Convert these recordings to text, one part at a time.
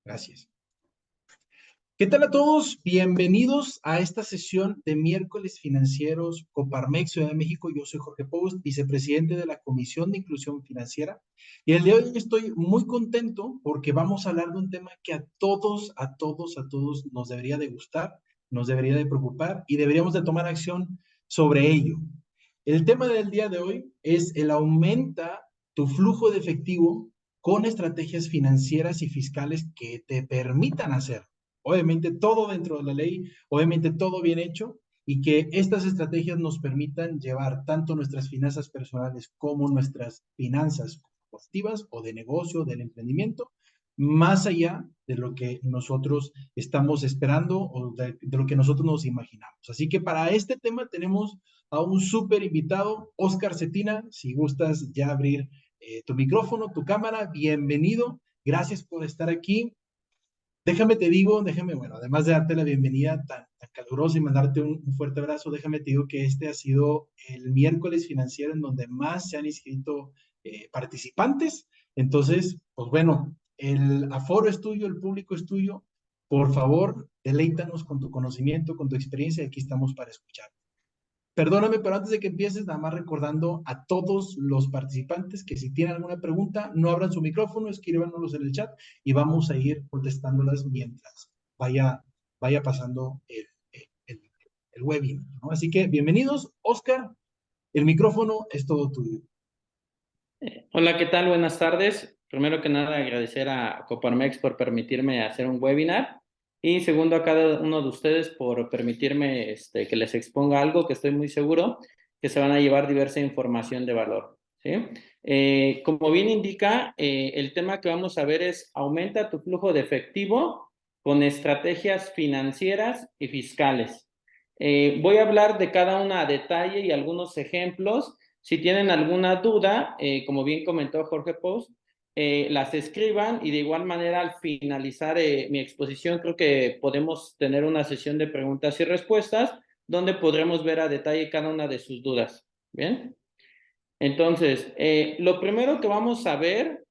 Gracias. ¿Qué tal a todos? Bienvenidos a esta sesión de miércoles financieros Coparmex Ciudad de México. Yo soy Jorge Post, vicepresidente de la Comisión de Inclusión Financiera. Y el día de hoy estoy muy contento porque vamos a hablar de un tema que a todos nos debería de gustar, nos debería de preocupar y deberíamos de tomar acción sobre ello. El tema del día de hoy es el aumenta tu flujo de efectivo con estrategias financieras y fiscales que te permitan hacer. Obviamente todo dentro de la ley, obviamente todo bien hecho y que estas estrategias nos permitan llevar tanto nuestras finanzas personales como nuestras finanzas corporativas o de negocio, del emprendimiento, más allá de lo que nosotros estamos esperando o de lo que nosotros nos imaginamos. Así que para este tema tenemos a un súper invitado, Oscar Cetina. Si gustas ya abrir tu micrófono, tu cámara, bienvenido. Gracias por estar aquí. Bueno, además de darte la bienvenida tan calurosa y mandarte un fuerte abrazo, déjame te digo que este ha sido el miércoles financiero en donde más se han inscrito participantes. Entonces, pues bueno, el aforo es tuyo, el público es tuyo. Por favor, deleítanos con tu conocimiento, con tu experiencia, y aquí estamos para escuchar. Perdóname, pero antes de que empieces, nada más recordando a todos los participantes que si tienen alguna pregunta, no abran su micrófono, escríbanos en el chat y vamos a ir contestándolas mientras vaya pasando el webinar, ¿no? Así que bienvenidos, Oscar, el micrófono es todo tuyo. Hola, ¿qué tal? Buenas tardes. Primero que nada, agradecer a Coparmex por permitirme hacer un webinar y segundo a cada uno de ustedes por permitirme que les exponga algo que estoy muy seguro que se van a llevar diversa información de valor, ¿sí? Como bien indica, el tema que vamos a ver es aumenta tu flujo de efectivo con estrategias financieras y fiscales. Voy a hablar de cada una a detalle y algunos ejemplos. Si tienen alguna duda, como bien comentó Jorge Post, las escriban y de igual manera al finalizar mi exposición creo que podemos tener una sesión de preguntas y respuestas donde podremos ver a detalle cada una de sus dudas. ¿Bien? Entonces, lo primero que vamos a ver,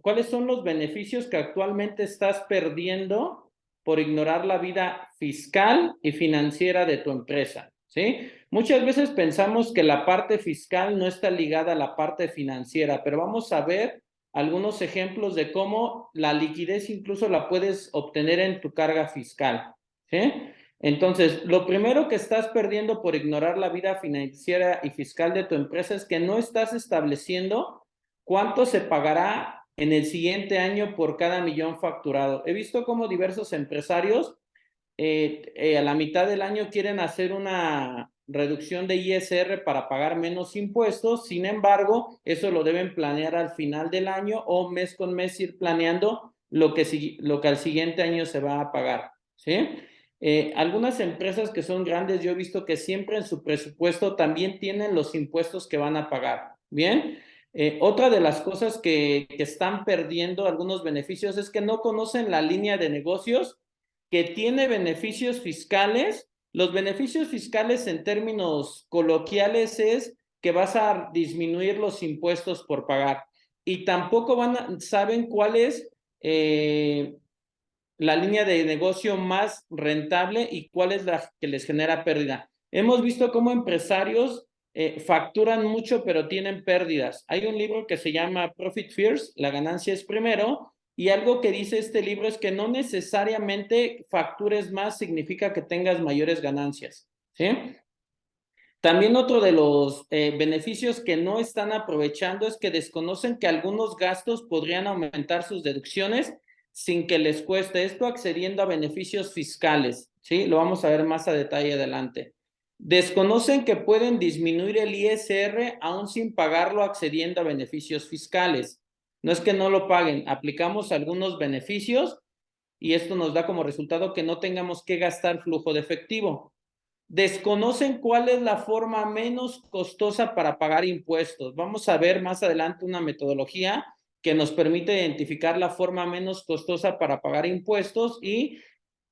¿cuáles son los beneficios que actualmente estás perdiendo por ignorar la vida fiscal y financiera de tu empresa? ¿Sí? Muchas veces pensamos que la parte fiscal no está ligada a la parte financiera, pero vamos a ver algunos ejemplos de cómo la liquidez incluso la puedes obtener en tu carga fiscal. ¿Sí? Entonces, lo primero que estás perdiendo por ignorar la vida financiera y fiscal de tu empresa es que no estás estableciendo cuánto se pagará en el siguiente año por cada millón facturado. He visto cómo diversos empresarios a la mitad del año quieren hacer una reducción de ISR para pagar menos impuestos, sin embargo, eso lo deben planear al final del año o mes con mes ir planeando lo que al siguiente año se va a pagar, ¿sí? Algunas empresas que son grandes, yo he visto que siempre en su presupuesto también tienen los impuestos que van a pagar, ¿bien? Otra de las cosas que están perdiendo algunos beneficios es que no conocen la línea de negocios que tiene beneficios fiscales. Los beneficios fiscales en términos coloquiales es que vas a disminuir los impuestos por pagar y tampoco saben cuál es la línea de negocio más rentable y cuál es la que les genera pérdida. Hemos visto cómo empresarios facturan mucho pero tienen pérdidas. Hay un libro que se llama Profit First, la ganancia es primero, y algo que dice este libro es que no necesariamente factures más significa que tengas mayores ganancias, ¿sí? También otro de los beneficios que no están aprovechando es que desconocen que algunos gastos podrían aumentar sus deducciones sin que les cueste esto accediendo a beneficios fiscales, ¿sí? Lo vamos a ver más a detalle adelante. Desconocen que pueden disminuir el ISR aún sin pagarlo accediendo a beneficios fiscales. No es que no lo paguen, aplicamos algunos beneficios y esto nos da como resultado que no tengamos que gastar flujo de efectivo. Desconocen cuál es la forma menos costosa para pagar impuestos. Vamos a ver más adelante una metodología que nos permite identificar la forma menos costosa para pagar impuestos y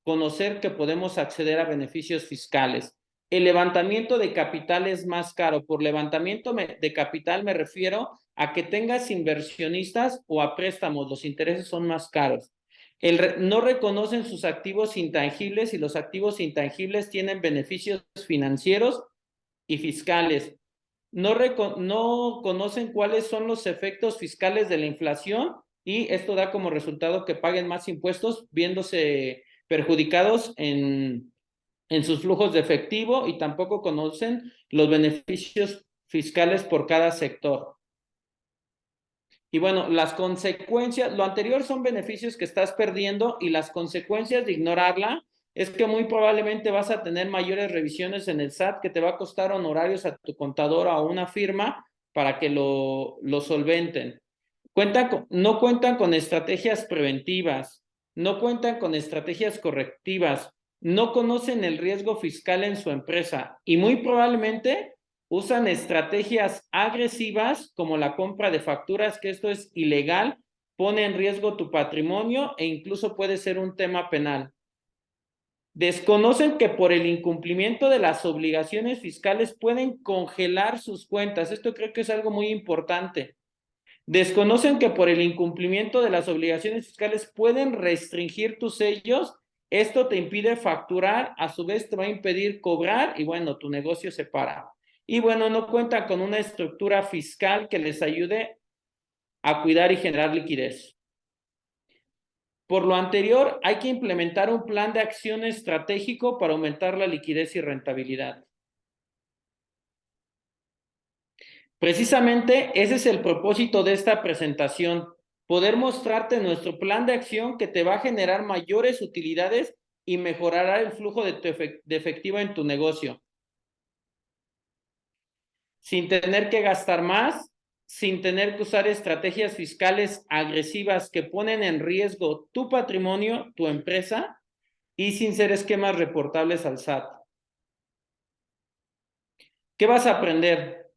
conocer que podemos acceder a beneficios fiscales. El levantamiento de capital es más caro. Por levantamiento de capital me refiero a que tengas inversionistas o a préstamos. Los intereses son más caros. No reconocen sus activos intangibles y los activos intangibles tienen beneficios financieros y fiscales. No conocen cuáles son los efectos fiscales de la inflación y esto da como resultado que paguen más impuestos viéndose perjudicados en sus flujos de efectivo y tampoco conocen los beneficios fiscales por cada sector. Y bueno, las consecuencias, lo anterior son beneficios que estás perdiendo y las consecuencias de ignorarla es que muy probablemente vas a tener mayores revisiones en el SAT que te va a costar honorarios a tu contador o a una firma para que lo solventen. No cuentan con estrategias preventivas, no cuentan con estrategias correctivas, no conocen el riesgo fiscal en su empresa y muy probablemente usan estrategias agresivas como la compra de facturas, que esto es ilegal, pone en riesgo tu patrimonio e incluso puede ser un tema penal. Desconocen que por el incumplimiento de las obligaciones fiscales pueden congelar sus cuentas. Esto creo que es algo muy importante. Desconocen que por el incumplimiento de las obligaciones fiscales pueden restringir tus sellos. Esto te impide facturar, a su vez te va a impedir cobrar y bueno, tu negocio se para. Y bueno, no cuentan con una estructura fiscal que les ayude a cuidar y generar liquidez. Por lo anterior, hay que implementar un plan de acción estratégico para aumentar la liquidez y rentabilidad. Precisamente ese es el propósito de esta presentación, poder mostrarte nuestro plan de acción que te va a generar mayores utilidades y mejorará el flujo de efectivo en tu negocio. Sin tener que gastar más, sin tener que usar estrategias fiscales agresivas que ponen en riesgo tu patrimonio, tu empresa, y sin ser esquemas reportables al SAT. ¿Qué vas a aprender?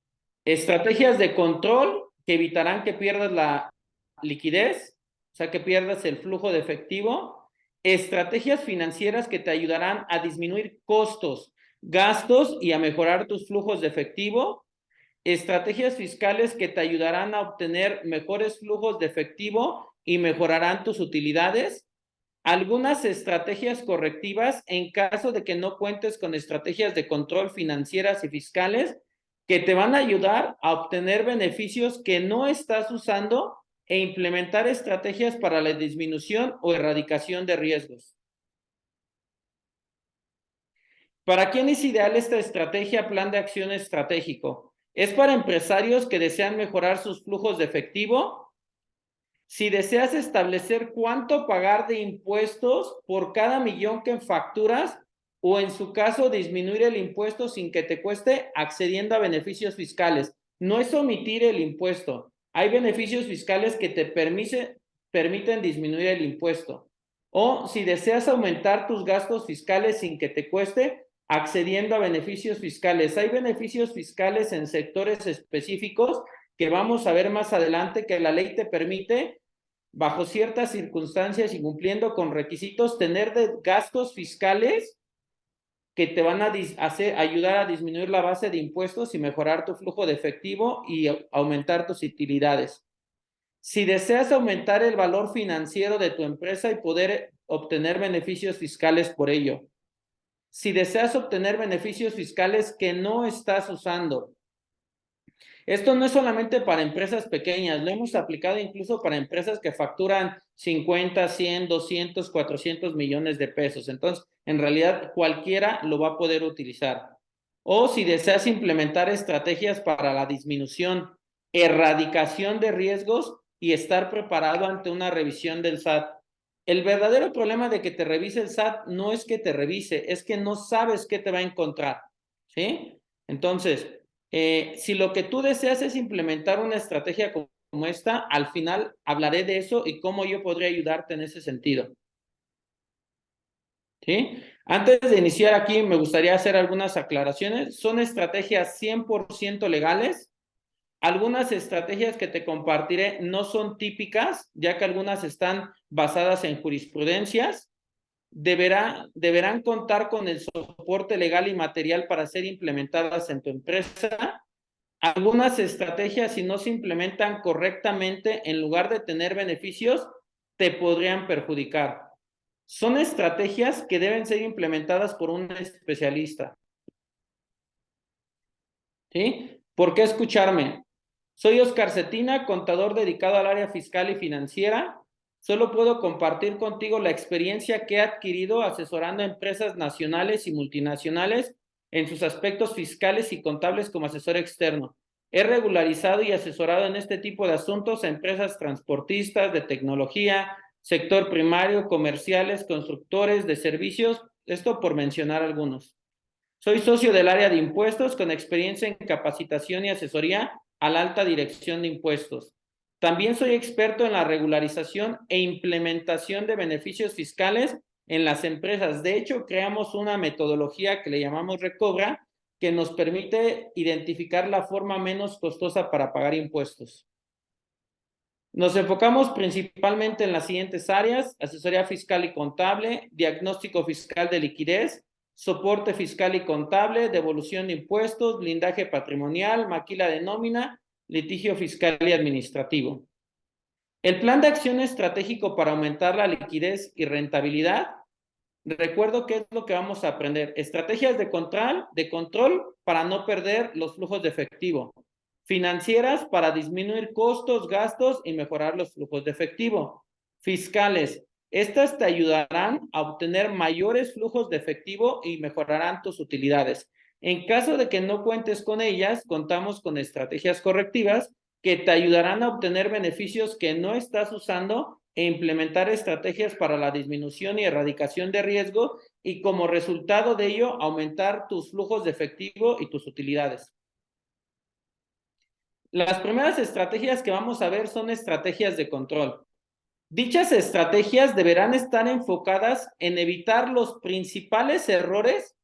Estrategias de control que evitarán que pierdas la liquidez, o sea, que pierdas el flujo de efectivo. Estrategias financieras que te ayudarán a disminuir costos, gastos y a mejorar tus flujos de efectivo. Estrategias fiscales que te ayudarán a obtener mejores flujos de efectivo y mejorarán tus utilidades. Algunas estrategias correctivas en caso de que no cuentes con estrategias de control financieras y fiscales que te van a ayudar a obtener beneficios que no estás usando e implementar estrategias para la disminución o erradicación de riesgos. ¿Para quién es ideal esta estrategia, plan de acción estratégico? Es para empresarios que desean mejorar sus flujos de efectivo. Si deseas establecer cuánto pagar de impuestos por cada millón que facturas o en su caso disminuir el impuesto sin que te cueste accediendo a beneficios fiscales. No es omitir el impuesto. Hay beneficios fiscales que te permiten disminuir el impuesto. O si deseas aumentar tus gastos fiscales sin que te cueste, accediendo a beneficios fiscales. Hay beneficios fiscales en sectores específicos que vamos a ver más adelante que la ley te permite, bajo ciertas circunstancias y cumpliendo con requisitos, tener gastos fiscales que te van a ayudar a disminuir la base de impuestos y mejorar tu flujo de efectivo y aumentar tus utilidades. Si deseas aumentar el valor financiero de tu empresa y poder obtener beneficios fiscales por ello. Si deseas obtener beneficios fiscales que no estás usando. Esto no es solamente para empresas pequeñas, lo hemos aplicado incluso para empresas que facturan 50, 100, 200, 400 millones de pesos. Entonces, en realidad, cualquiera lo va a poder utilizar. O si deseas implementar estrategias para la disminución, erradicación de riesgos y estar preparado ante una revisión del SAT. El verdadero problema de que te revise el SAT no es que te revise, es que no sabes qué te va a encontrar, ¿sí? Entonces, si lo que tú deseas es implementar una estrategia como esta, al final hablaré de eso y cómo yo podría ayudarte en ese sentido. ¿Sí? Antes de iniciar aquí, me gustaría hacer algunas aclaraciones. Son estrategias 100% legales. Algunas estrategias que te compartiré no son típicas, ya que algunas están basadas en jurisprudencias. Deberán contar con el soporte legal y material para ser implementadas en tu empresa. Algunas estrategias, si no se implementan correctamente, en lugar de tener beneficios, te podrían perjudicar. Son estrategias que deben ser implementadas por un especialista. ¿Sí? ¿Por qué escucharme? Soy Oscar Cetina, contador dedicado al área fiscal y financiera. Solo puedo compartir contigo la experiencia que he adquirido asesorando a empresas nacionales y multinacionales en sus aspectos fiscales y contables como asesor externo. He regularizado y asesorado en este tipo de asuntos a empresas transportistas, de tecnología, sector primario, comerciales, constructores de servicios, esto por mencionar algunos. Soy socio del área de impuestos con experiencia en capacitación y asesoría a la alta dirección de impuestos. También soy experto en la regularización e implementación de beneficios fiscales en las empresas. De hecho, creamos una metodología que le llamamos Recobra, que nos permite identificar la forma menos costosa para pagar impuestos. Nos enfocamos principalmente en las siguientes áreas: asesoría fiscal y contable, diagnóstico fiscal de liquidez, soporte fiscal y contable, devolución de impuestos, blindaje patrimonial, maquila de nómina, litigio fiscal y administrativo. El plan de acción estratégico para aumentar la liquidez y rentabilidad. Recuerdo qué es lo que vamos a aprender. Estrategias de control para no perder los flujos de efectivo. Financieras para disminuir costos, gastos y mejorar los flujos de efectivo. Fiscales. Estas te ayudarán a obtener mayores flujos de efectivo y mejorarán tus utilidades. En caso de que no cuentes con ellas, contamos con estrategias correctivas que te ayudarán a obtener beneficios que no estás usando e implementar estrategias para la disminución y erradicación de riesgo y como resultado de ello aumentar tus flujos de efectivo y tus utilidades. Las primeras estrategias que vamos a ver son estrategias de control. Dichas estrategias deberán estar enfocadas en evitar los principales errores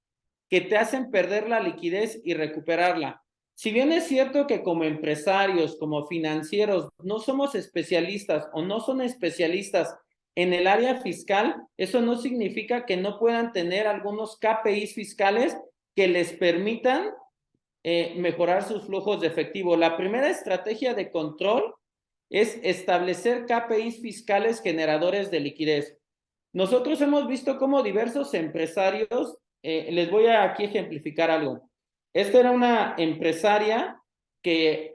que te hacen perder la liquidez y recuperarla. Si bien es cierto que como empresarios, como financieros, no somos especialistas o no son especialistas en el área fiscal, eso no significa que no puedan tener algunos KPIs fiscales que les permitan mejorar sus flujos de efectivo. La primera estrategia de control es establecer KPIs fiscales generadores de liquidez. Nosotros hemos visto cómo diversos empresarios, les voy a aquí ejemplificar algo. Esta era una empresaria que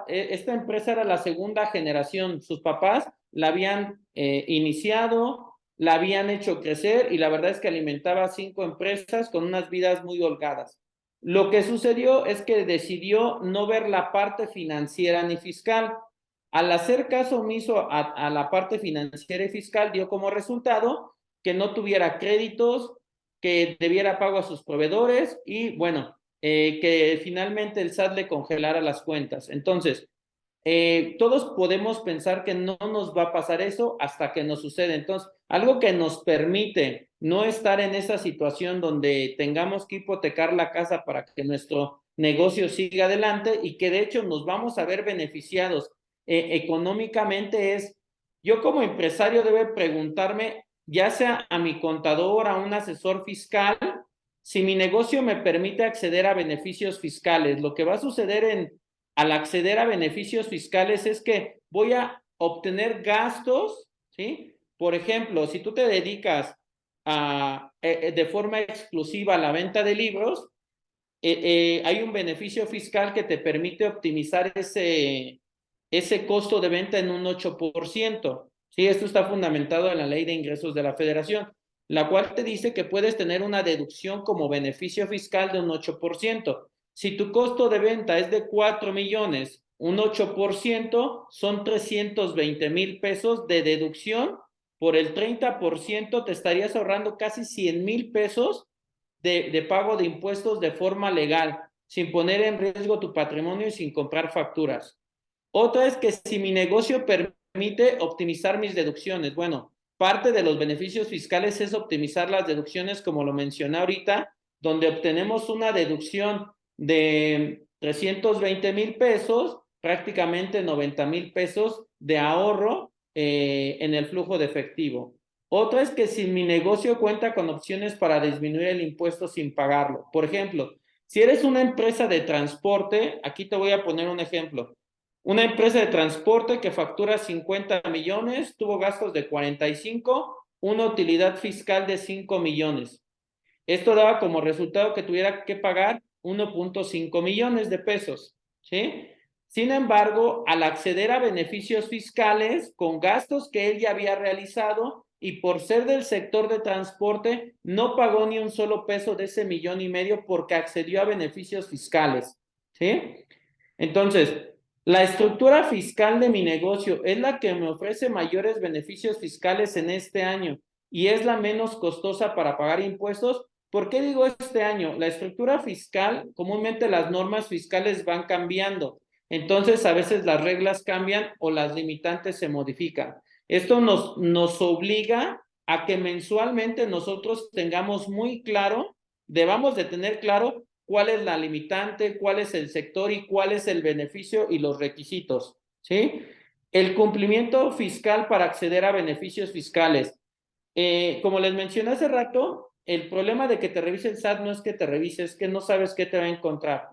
esta empresa era la segunda generación. Sus papás la habían iniciado, la habían hecho crecer y la verdad es que alimentaba 5 empresas con unas vidas muy holgadas. Lo que sucedió es que decidió no ver la parte financiera ni fiscal. Al hacer caso omiso a la parte financiera y fiscal, dio como resultado que no tuviera créditos, que debiera pago a sus proveedores y, bueno, que finalmente el SAT le congelara las cuentas. Entonces, todos podemos pensar que no nos va a pasar eso hasta que nos sucede. Entonces, algo que nos permite no estar en esa situación donde tengamos que hipotecar la casa para que nuestro negocio siga adelante y que de hecho nos vamos a ver beneficiados económicamente es, yo como empresario debo preguntarme, ya sea a mi contador, a un asesor fiscal, si mi negocio me permite acceder a beneficios fiscales. Lo que va a suceder al acceder a beneficios fiscales es que voy a obtener gastos, ¿sí? Por ejemplo, si tú te dedicas de forma exclusiva a la venta de libros, hay un beneficio fiscal que te permite optimizar ese costo de venta en un 8%. Sí, esto está fundamentado en la Ley de Ingresos de la Federación, la cual te dice que puedes tener una deducción como beneficio fiscal de un 8%. Si tu costo de venta es de 4 millones, un 8% son 320,000 pesos de deducción. Por el 30% te estarías ahorrando casi 100,000 pesos de pago de impuestos de forma legal, sin poner en riesgo tu patrimonio y sin comprar facturas. Otra es que si mi negocio permite optimizar mis deducciones, bueno, parte de los beneficios fiscales es optimizar las deducciones, como lo mencioné ahorita, donde obtenemos una deducción de 320,000 pesos, prácticamente 90,000 pesos de ahorro en el flujo de efectivo. Otra es que si mi negocio cuenta con opciones para disminuir el impuesto sin pagarlo. Por ejemplo, si eres una empresa de transporte, aquí te voy a poner un ejemplo. Una empresa de transporte que factura 50 millones, tuvo gastos de 45, una utilidad fiscal de 5 millones. Esto daba como resultado que tuviera que pagar 1.5 millones de pesos, ¿sí? Sin embargo, al acceder a beneficios fiscales con gastos que él ya había realizado y por ser del sector de transporte, no pagó ni un solo peso de ese 1.500.000 porque accedió a beneficios fiscales, ¿sí? Entonces, la estructura fiscal de mi negocio es la que me ofrece mayores beneficios fiscales en este año y es la menos costosa para pagar impuestos. ¿Por qué digo este año? La estructura fiscal, comúnmente las normas fiscales van cambiando. Entonces, a veces las reglas cambian o las limitantes se modifican. Esto nos obliga a que mensualmente nosotros tengamos muy claro, debamos de tener claro cuál es la limitante, cuál es el sector y cuál es el beneficio y los requisitos, ¿sí? El cumplimiento fiscal para acceder a beneficios fiscales. Como les mencioné hace rato, el problema de que te revise el SAT no es que te revise, es que no sabes qué te va a encontrar.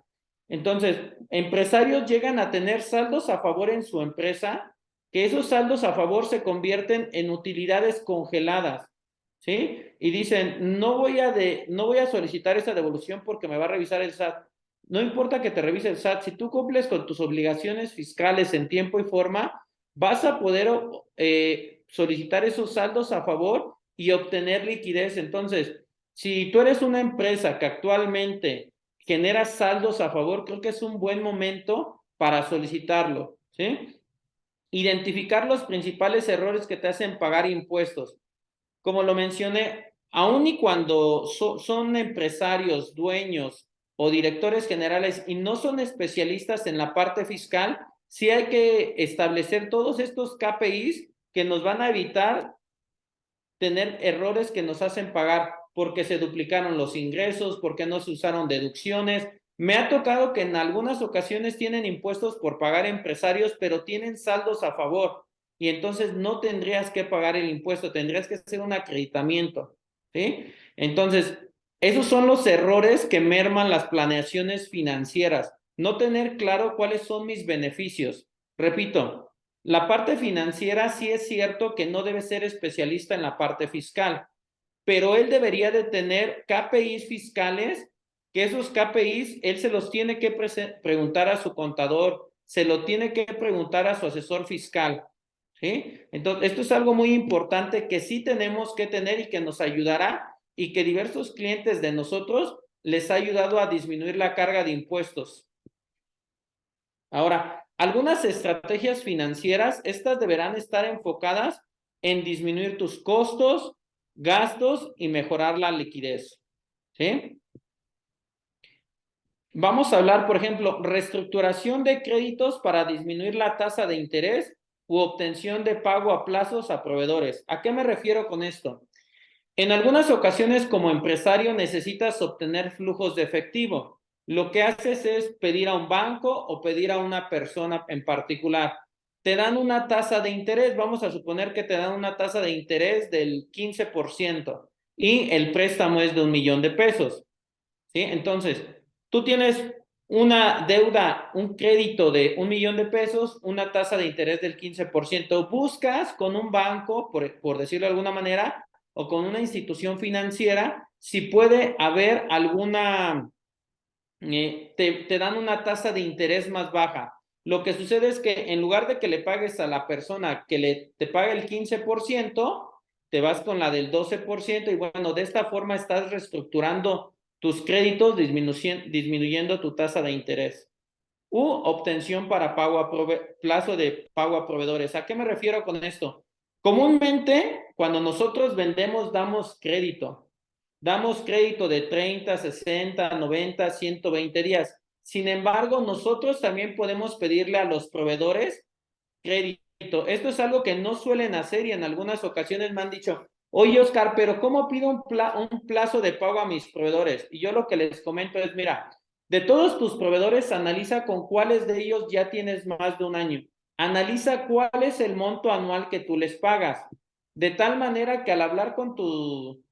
Entonces, empresarios llegan a tener saldos a favor en su empresa, que esos saldos a favor se convierten en utilidades congeladas, ¿sí? Y dicen, no voy a solicitar esa devolución porque me va a revisar el SAT. No importa que te revise el SAT, si tú cumples con tus obligaciones fiscales en tiempo y forma, vas a poder solicitar esos saldos a favor y obtener liquidez. Entonces, si tú eres una empresa que actualmente genera saldos a favor, creo que es un buen momento para solicitarlo, ¿sí? Identificar los principales errores que te hacen pagar impuestos. Como lo mencioné, aun y cuando son empresarios, dueños o directores generales y no son especialistas en la parte fiscal, sí hay que establecer todos estos KPIs que nos van a evitar tener errores que nos hacen pagar porque se duplicaron los ingresos, porque no se usaron deducciones. Me ha tocado que en algunas ocasiones tienen impuestos por pagar empresarios, pero tienen saldos a favor y entonces no tendrías que pagar el impuesto, tendrías que hacer un acreditamiento, ¿sí? Entonces, esos son los errores que merman las planeaciones financieras. No tener claro cuáles son mis beneficios. Repito, la parte financiera sí es cierto que no debe ser especialista en la parte fiscal, pero él debería de tener KPIs fiscales, que esos KPIs él se los tiene que preguntar a su contador, se lo tiene que preguntar a su asesor fiscal, ¿sí? Entonces, esto es algo muy importante que sí tenemos que tener y que nos ayudará y que diversos clientes de nosotros les ha ayudado a disminuir la carga de impuestos. Ahora, algunas estrategias financieras, estas deberán estar enfocadas en disminuir tus costos, gastos y mejorar la liquidez, ¿sí? Vamos a hablar, por ejemplo, reestructuración de créditos para disminuir la tasa de interés u obtención de pago a plazos a proveedores. ¿A qué me refiero con esto? En algunas ocasiones como empresario necesitas obtener flujos de efectivo. Lo que haces es pedir a un banco o pedir a una persona en particular. Te dan una tasa de interés, vamos a suponer que te dan una tasa de interés del 15% y el préstamo es de 1.000.000 de pesos, ¿sí? Entonces, tú tienes una deuda, un crédito de 1.000.000 de pesos, una tasa de interés del 15%. Buscas con un banco, por decirlo de alguna manera, o con una institución financiera, si puede haber alguna, te dan una tasa de interés más baja. Lo que sucede es que en lugar de que le pagues a la persona que te pague el 15%, te vas con la del 12% y bueno, de esta forma estás reestructurando tus créditos, disminuyendo tu tasa de interés. U obtención para plazo de pago a proveedores. ¿A qué me refiero con esto? Comúnmente, cuando nosotros vendemos, damos crédito. Damos crédito de 30, 60, 90, 120 días. Sin embargo, nosotros también podemos pedirle a los proveedores crédito. Esto es algo que no suelen hacer y en algunas ocasiones me han dicho, oye Oscar, pero ¿cómo pido un plazo de pago a mis proveedores? Y yo lo que les comento es, mira, de todos tus proveedores, analiza con cuáles de ellos ya tienes más de un año. Analiza cuál es el monto anual que tú les pagas. De tal manera que al hablar con tu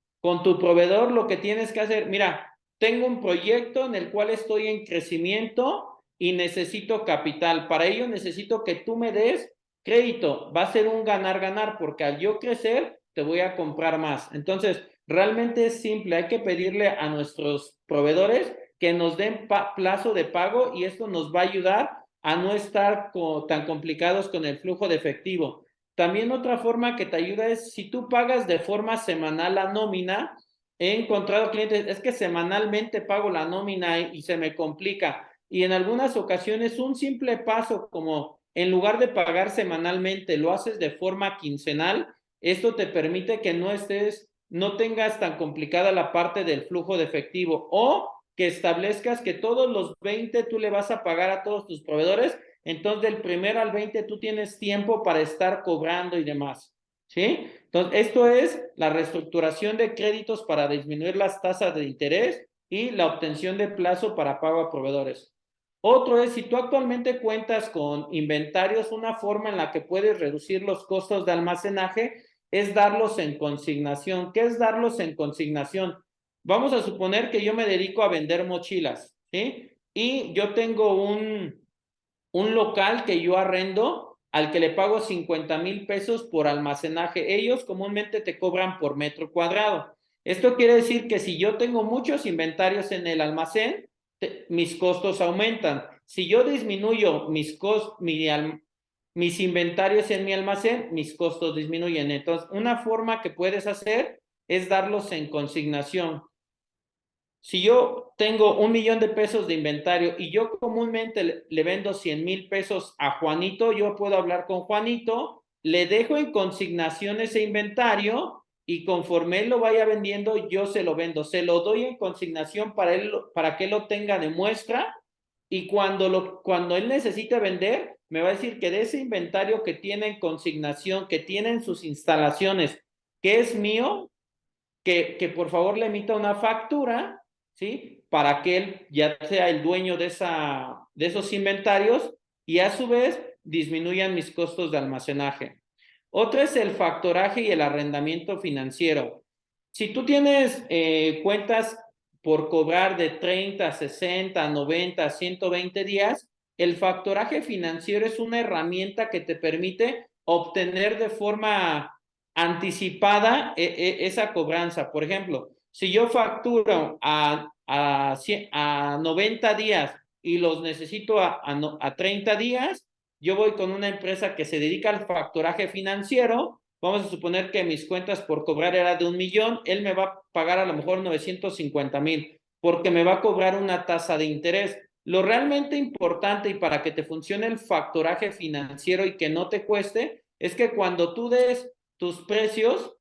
proveedor, lo que tienes que hacer, mira, tengo un proyecto en el cual estoy en crecimiento y necesito capital. Para ello necesito que tú me des crédito. Va a ser un ganar-ganar porque al yo crecer te voy a comprar más. Entonces, realmente es simple. Hay que pedirle a nuestros proveedores que nos den plazo de pago y esto nos va a ayudar a no estar tan complicados con el flujo de efectivo. También otra forma que te ayuda es si tú pagas de forma semanal la nómina. He encontrado clientes, es que semanalmente pago la nómina y se me complica. Y en algunas ocasiones un simple paso como en lugar de pagar semanalmente, lo haces de forma quincenal, esto te permite que no tengas tan complicada la parte del flujo de efectivo o que establezcas que todos los 20 tú le vas a pagar a todos tus proveedores, entonces del 1 al 20 tú tienes tiempo para estar cobrando y demás, ¿sí? Entonces, esto es la reestructuración de créditos para disminuir las tasas de interés y la obtención de plazo para pago a proveedores. Otro es, si tú actualmente cuentas con inventarios, una forma en la que puedes reducir los costos de almacenaje es darlos en consignación. ¿Qué es darlos en consignación? Vamos a suponer que yo me dedico a vender mochilas, ¿sí? Y yo tengo un local que yo arrendo al que le pago 50,000 pesos por almacenaje. Ellos comúnmente te cobran por metro cuadrado. Esto quiere decir que si yo tengo muchos inventarios en el almacén, mis costos aumentan. Si yo disminuyo mis inventarios en mi almacén, mis costos disminuyen. Entonces, una forma que puedes hacer es darlos en consignación. Si yo tengo 1,000,000 de pesos de inventario y yo comúnmente le vendo 100,000 pesos a Juanito, yo puedo hablar con Juanito, le dejo en consignación ese inventario y conforme él lo vaya vendiendo, yo se lo vendo. Se lo doy en consignación para que él lo tenga de muestra y cuando él necesite vender, me va a decir que de ese inventario que tiene en consignación, que tiene en sus instalaciones, que es mío, que por favor le emita una factura, ¿sí? Para que él ya sea el dueño de esos inventarios y a su vez disminuyan mis costos de almacenaje. Otro es el factoraje y el arrendamiento financiero. Si tú tienes cuentas por cobrar de 30, 60, 90, 120 días, el factoraje financiero es una herramienta que te permite obtener de forma anticipada esa cobranza. Por ejemplo, si yo facturo a 90 días y los necesito a 30 días, yo voy con una empresa que se dedica al factoraje financiero. Vamos a suponer que mis cuentas por cobrar era de 1,000,000, él me va a pagar a lo mejor 950,000 porque me va a cobrar una tasa de interés. Lo realmente importante y para que te funcione el factoraje financiero y que no te cueste es que cuando tú des tus precios,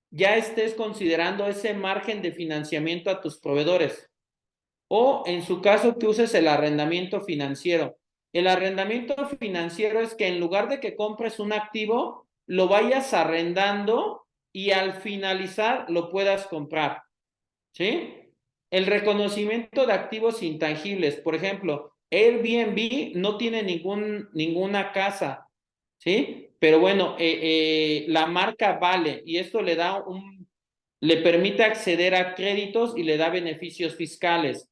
ya estés considerando ese margen de financiamiento a tus proveedores. O en su caso que uses el arrendamiento financiero. El arrendamiento financiero es que en lugar de que compres un activo, lo vayas arrendando y al finalizar lo puedas comprar, ¿sí? El reconocimiento de activos intangibles, por ejemplo, Airbnb no tiene ninguna casa, ¿sí? Pero bueno, la marca vale y esto le permite acceder a créditos y le da beneficios fiscales.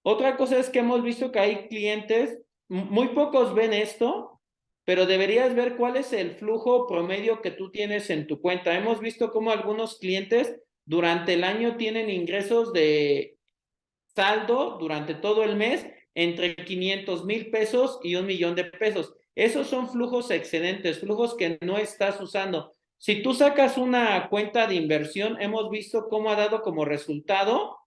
Otra cosa es que hemos visto que hay clientes, muy pocos ven esto, pero deberías ver cuál es el flujo promedio que tú tienes en tu cuenta. Hemos visto cómo algunos clientes durante el año tienen ingresos de saldo durante todo el mes entre 500,000 pesos y 1,000,000 de pesos. Esos son flujos excedentes, flujos que no estás usando. Si tú sacas una cuenta de inversión, hemos visto cómo ha dado como resultado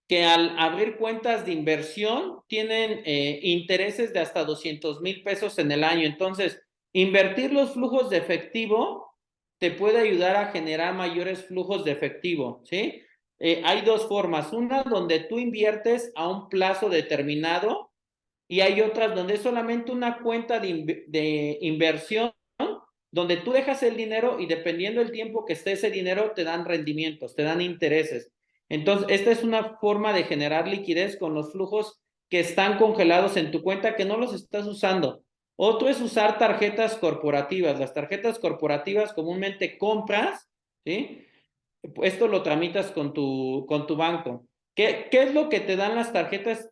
que al abrir cuentas de inversión tienen intereses de hasta 200,000 pesos en el año. Entonces, invertir los flujos de efectivo te puede ayudar a generar mayores flujos de efectivo, ¿sí? Hay dos formas. Una donde tú inviertes a un plazo determinado y hay otras donde es solamente una cuenta de inversión donde tú dejas el dinero y dependiendo del tiempo que esté ese dinero te dan rendimientos, te dan intereses. Entonces, esta es una forma de generar liquidez con los flujos que están congelados en tu cuenta que no los estás usando. Otro es usar tarjetas corporativas. Las tarjetas corporativas comúnmente compras, ¿sí? Esto lo tramitas con tu banco. ¿Qué es lo que te dan las tarjetas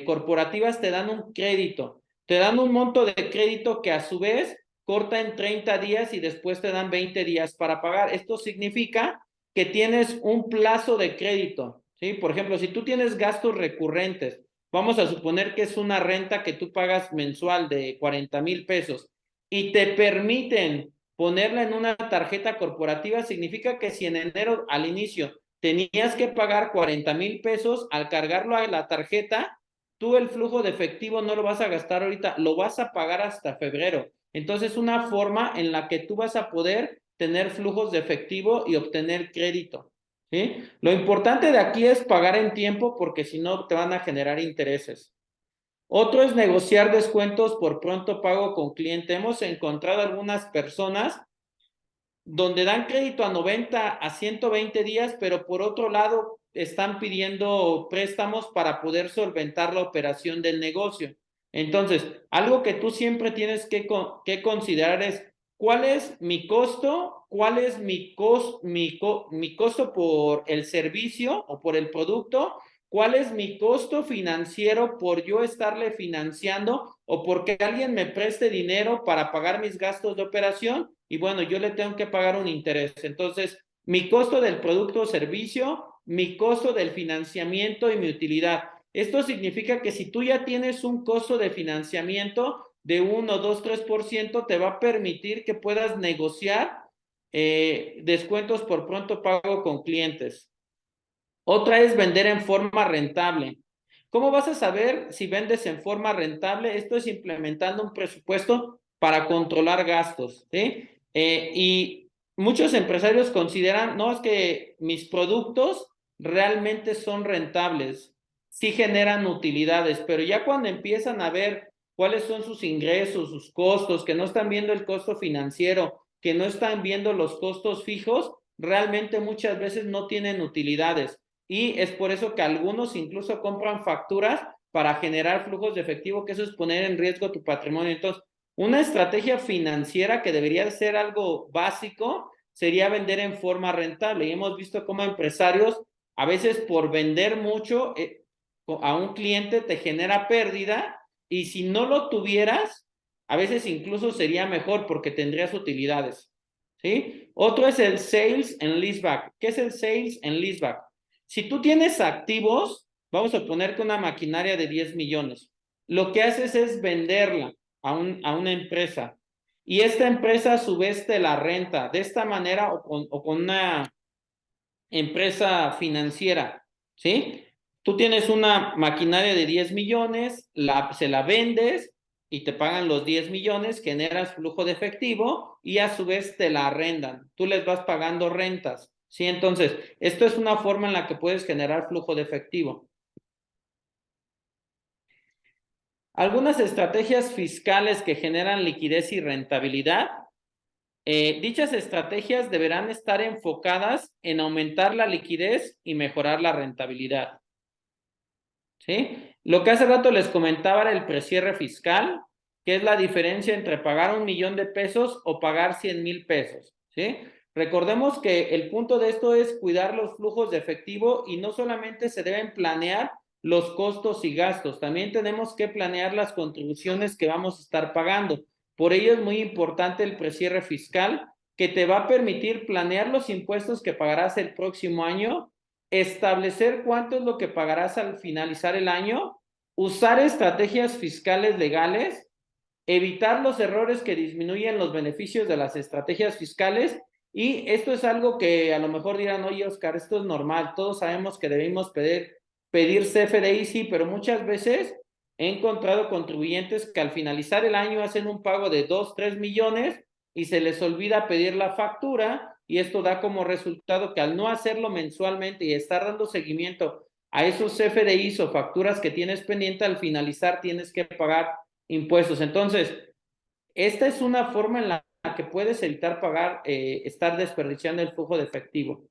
corporativas te dan un crédito. Te dan un monto de crédito que a su vez corta en 30 días y después te dan 20 días para pagar. Esto significa que tienes un plazo de crédito, ¿sí? Por ejemplo, si tú tienes gastos recurrentes, vamos a suponer que es una renta que tú pagas mensual de 40,000 pesos y te permiten ponerla en una tarjeta corporativa, significa que si en enero al inicio tenías que pagar 40,000 pesos, al cargarlo a la tarjeta, tú el flujo de efectivo no lo vas a gastar ahorita, lo vas a pagar hasta febrero. Entonces, una forma en la que tú vas a poder tener flujos de efectivo y obtener crédito, ¿sí? Lo importante de aquí es pagar en tiempo porque si no te van a generar intereses. Otro es negociar descuentos por pronto pago con cliente. Hemos encontrado algunas personas donde dan crédito a 90 a 120 días, pero por otro lado están pidiendo préstamos para poder solventar la operación del negocio. Entonces, algo que tú siempre tienes que considerar es cuál es mi costo, cuál es mi costo por el servicio o por el producto, cuál es mi costo financiero por yo estarle financiando o porque alguien me preste dinero para pagar mis gastos de operación y bueno, yo le tengo que pagar un interés. Entonces, mi costo del producto o servicio, mi costo del financiamiento y mi utilidad. Esto significa que si tú ya tienes un costo de financiamiento de 1, 2, 3%, te va a permitir que puedas negociar descuentos por pronto pago con clientes. Otra es vender en forma rentable. ¿Cómo vas a saber si vendes en forma rentable? Esto es implementando un presupuesto para controlar gastos, ¿sí? Y muchos empresarios consideran, no, es que mis productos realmente son rentables, sí generan utilidades, pero ya cuando empiezan a ver cuáles son sus ingresos, sus costos, que no están viendo el costo financiero, que no están viendo los costos fijos, realmente muchas veces no tienen utilidades. Y es por eso que algunos incluso compran facturas para generar flujos de efectivo, que eso es poner en riesgo tu patrimonio. Entonces, una estrategia financiera que debería ser algo básico sería vender en forma rentable. Y hemos visto cómo empresarios, a veces por vender mucho a un cliente te genera pérdida y si no lo tuvieras, a veces incluso sería mejor porque tendrías utilidades. ¿Sí? Otro es el sales and leaseback. ¿Qué es el sales and leaseback? Si tú tienes activos, vamos a poner que una maquinaria de 10 millones, lo que haces es venderla a una empresa y esta empresa a su vez te la renta de esta manera o con una empresa financiera, ¿sí? Tú tienes una maquinaria de 10 millones, se la vendes y te pagan los 10 millones, generas flujo de efectivo y a su vez te la arrendan. Tú les vas pagando rentas, ¿sí? Entonces, esto es una forma en la que puedes generar flujo de efectivo. Algunas estrategias fiscales que generan liquidez y rentabilidad. Dichas estrategias deberán estar enfocadas en aumentar la liquidez y mejorar la rentabilidad. ¿Sí? Lo que hace rato les comentaba era el precierre fiscal, que es la diferencia entre pagar 1,000,000 de pesos o pagar 100,000 pesos. ¿Sí? Recordemos que el punto de esto es cuidar los flujos de efectivo y no solamente se deben planear los costos y gastos, también tenemos que planear las contribuciones que vamos a estar pagando. Por ello es muy importante el precierre fiscal que te va a permitir planear los impuestos que pagarás el próximo año, establecer cuánto es lo que pagarás al finalizar el año, usar estrategias fiscales legales, evitar los errores que disminuyen los beneficios de las estrategias fiscales. Y esto es algo que a lo mejor dirán, oye, Oscar, esto es normal, todos sabemos que debemos pedir CFDI, sí, pero muchas veces he encontrado contribuyentes que al finalizar el año hacen un pago de 2, 3 millones y se les olvida pedir la factura y esto da como resultado que al no hacerlo mensualmente y estar dando seguimiento a esos CFDIs o facturas que tienes pendiente, al finalizar tienes que pagar impuestos. Entonces, esta es una forma en la que puedes evitar pagar, estar desperdiciando el flujo de efectivo.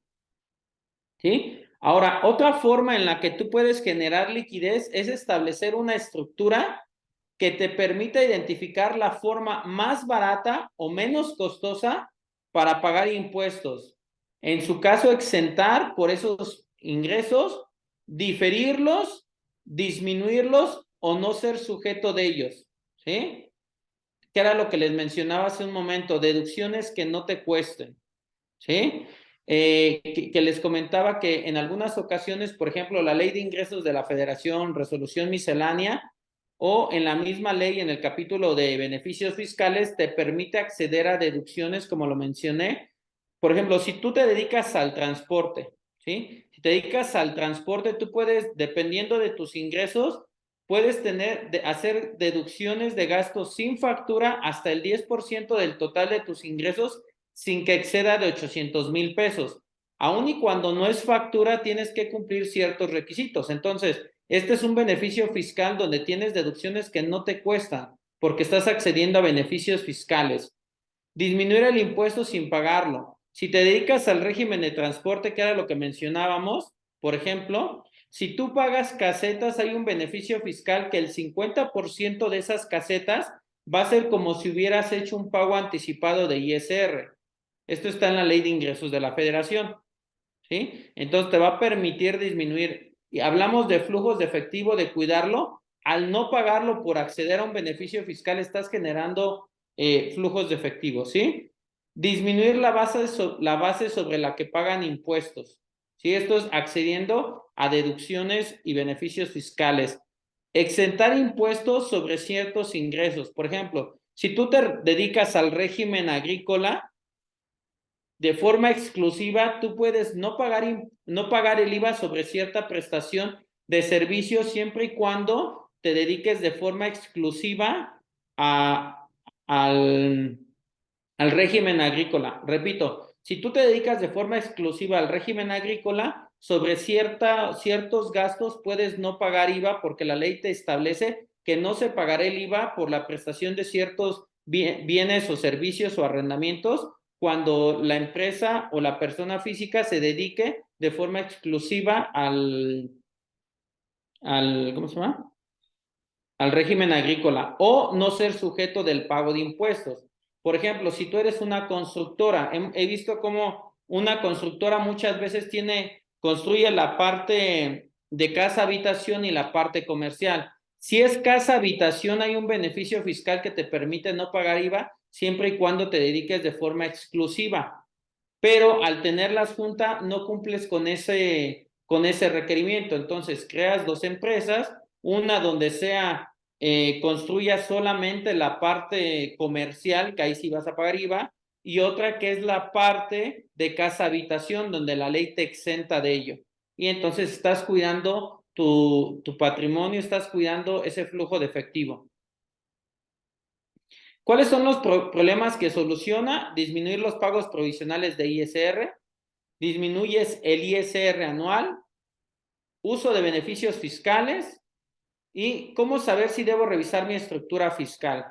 ¿Sí? Ahora, otra forma en la que tú puedes generar liquidez es establecer una estructura que te permita identificar la forma más barata o menos costosa para pagar impuestos. En su caso, exentar por esos ingresos, diferirlos disminuirlos o no ser sujeto de ellos, ¿sí? Que era lo que les mencionaba hace un momento, deducciones que no te cuesten, ¿sí? Que les comentaba que en algunas ocasiones, por ejemplo, la ley de ingresos de la Federación, resolución miscelánea, o en la misma ley, en el capítulo de beneficios fiscales, te permite acceder a deducciones, como lo mencioné. Por ejemplo, si tú te dedicas al transporte, ¿sí? Si te dedicas al transporte, tú puedes, dependiendo de tus ingresos, puedes hacer deducciones de gastos sin factura hasta el 10% del total de tus ingresos sin que exceda de 800,000 pesos. Aun y cuando no es factura, tienes que cumplir ciertos requisitos. Entonces, este es un beneficio fiscal donde tienes deducciones que no te cuestan porque estás accediendo a beneficios fiscales. Disminuir el impuesto sin pagarlo. Si te dedicas al régimen de transporte, que era lo que mencionábamos, por ejemplo, si tú pagas casetas, hay un beneficio fiscal que el 50% de esas casetas va a ser como si hubieras hecho un pago anticipado de ISR. Esto está en la ley de ingresos de la Federación, ¿sí? Entonces te va a permitir disminuir. Y hablamos de flujos de efectivo, de cuidarlo. Al no pagarlo por acceder a un beneficio fiscal, estás generando flujos de efectivo, ¿sí? Disminuir la base sobre la que pagan impuestos, ¿sí? Esto es accediendo a deducciones y beneficios fiscales. Exentar impuestos sobre ciertos ingresos. Por ejemplo, si tú te dedicas al régimen agrícola, de forma exclusiva, tú puedes no pagar el IVA sobre cierta prestación de servicio siempre y cuando te dediques de forma exclusiva al régimen agrícola. Repito, si tú te dedicas de forma exclusiva al régimen agrícola, sobre ciertos gastos puedes no pagar IVA porque la ley te establece que no se pagará el IVA por la prestación de ciertos bienes o servicios o arrendamientos cuando la empresa o la persona física se dedique de forma exclusiva ¿cómo se llama? Al régimen agrícola o no ser sujeto del pago de impuestos. Por ejemplo, si tú eres una constructora, he visto cómo una constructora muchas veces construye la parte de casa habitación y la parte comercial. Si es casa habitación, hay un beneficio fiscal que te permite no pagar IVA siempre y cuando te dediques de forma exclusiva. Pero al tenerlas juntas no cumples con ese requerimiento. Entonces creas dos empresas, una donde construya solamente la parte comercial, que ahí sí vas a pagar IVA, y otra que es la parte de casa habitación, donde la ley te exenta de ello. Y entonces estás cuidando tu patrimonio, estás cuidando ese flujo de efectivo. ¿Cuáles son los problemas que soluciona? Disminuir los pagos provisionales de ISR, disminuyes el ISR anual, uso de beneficios fiscales y cómo saber si debo revisar mi estructura fiscal.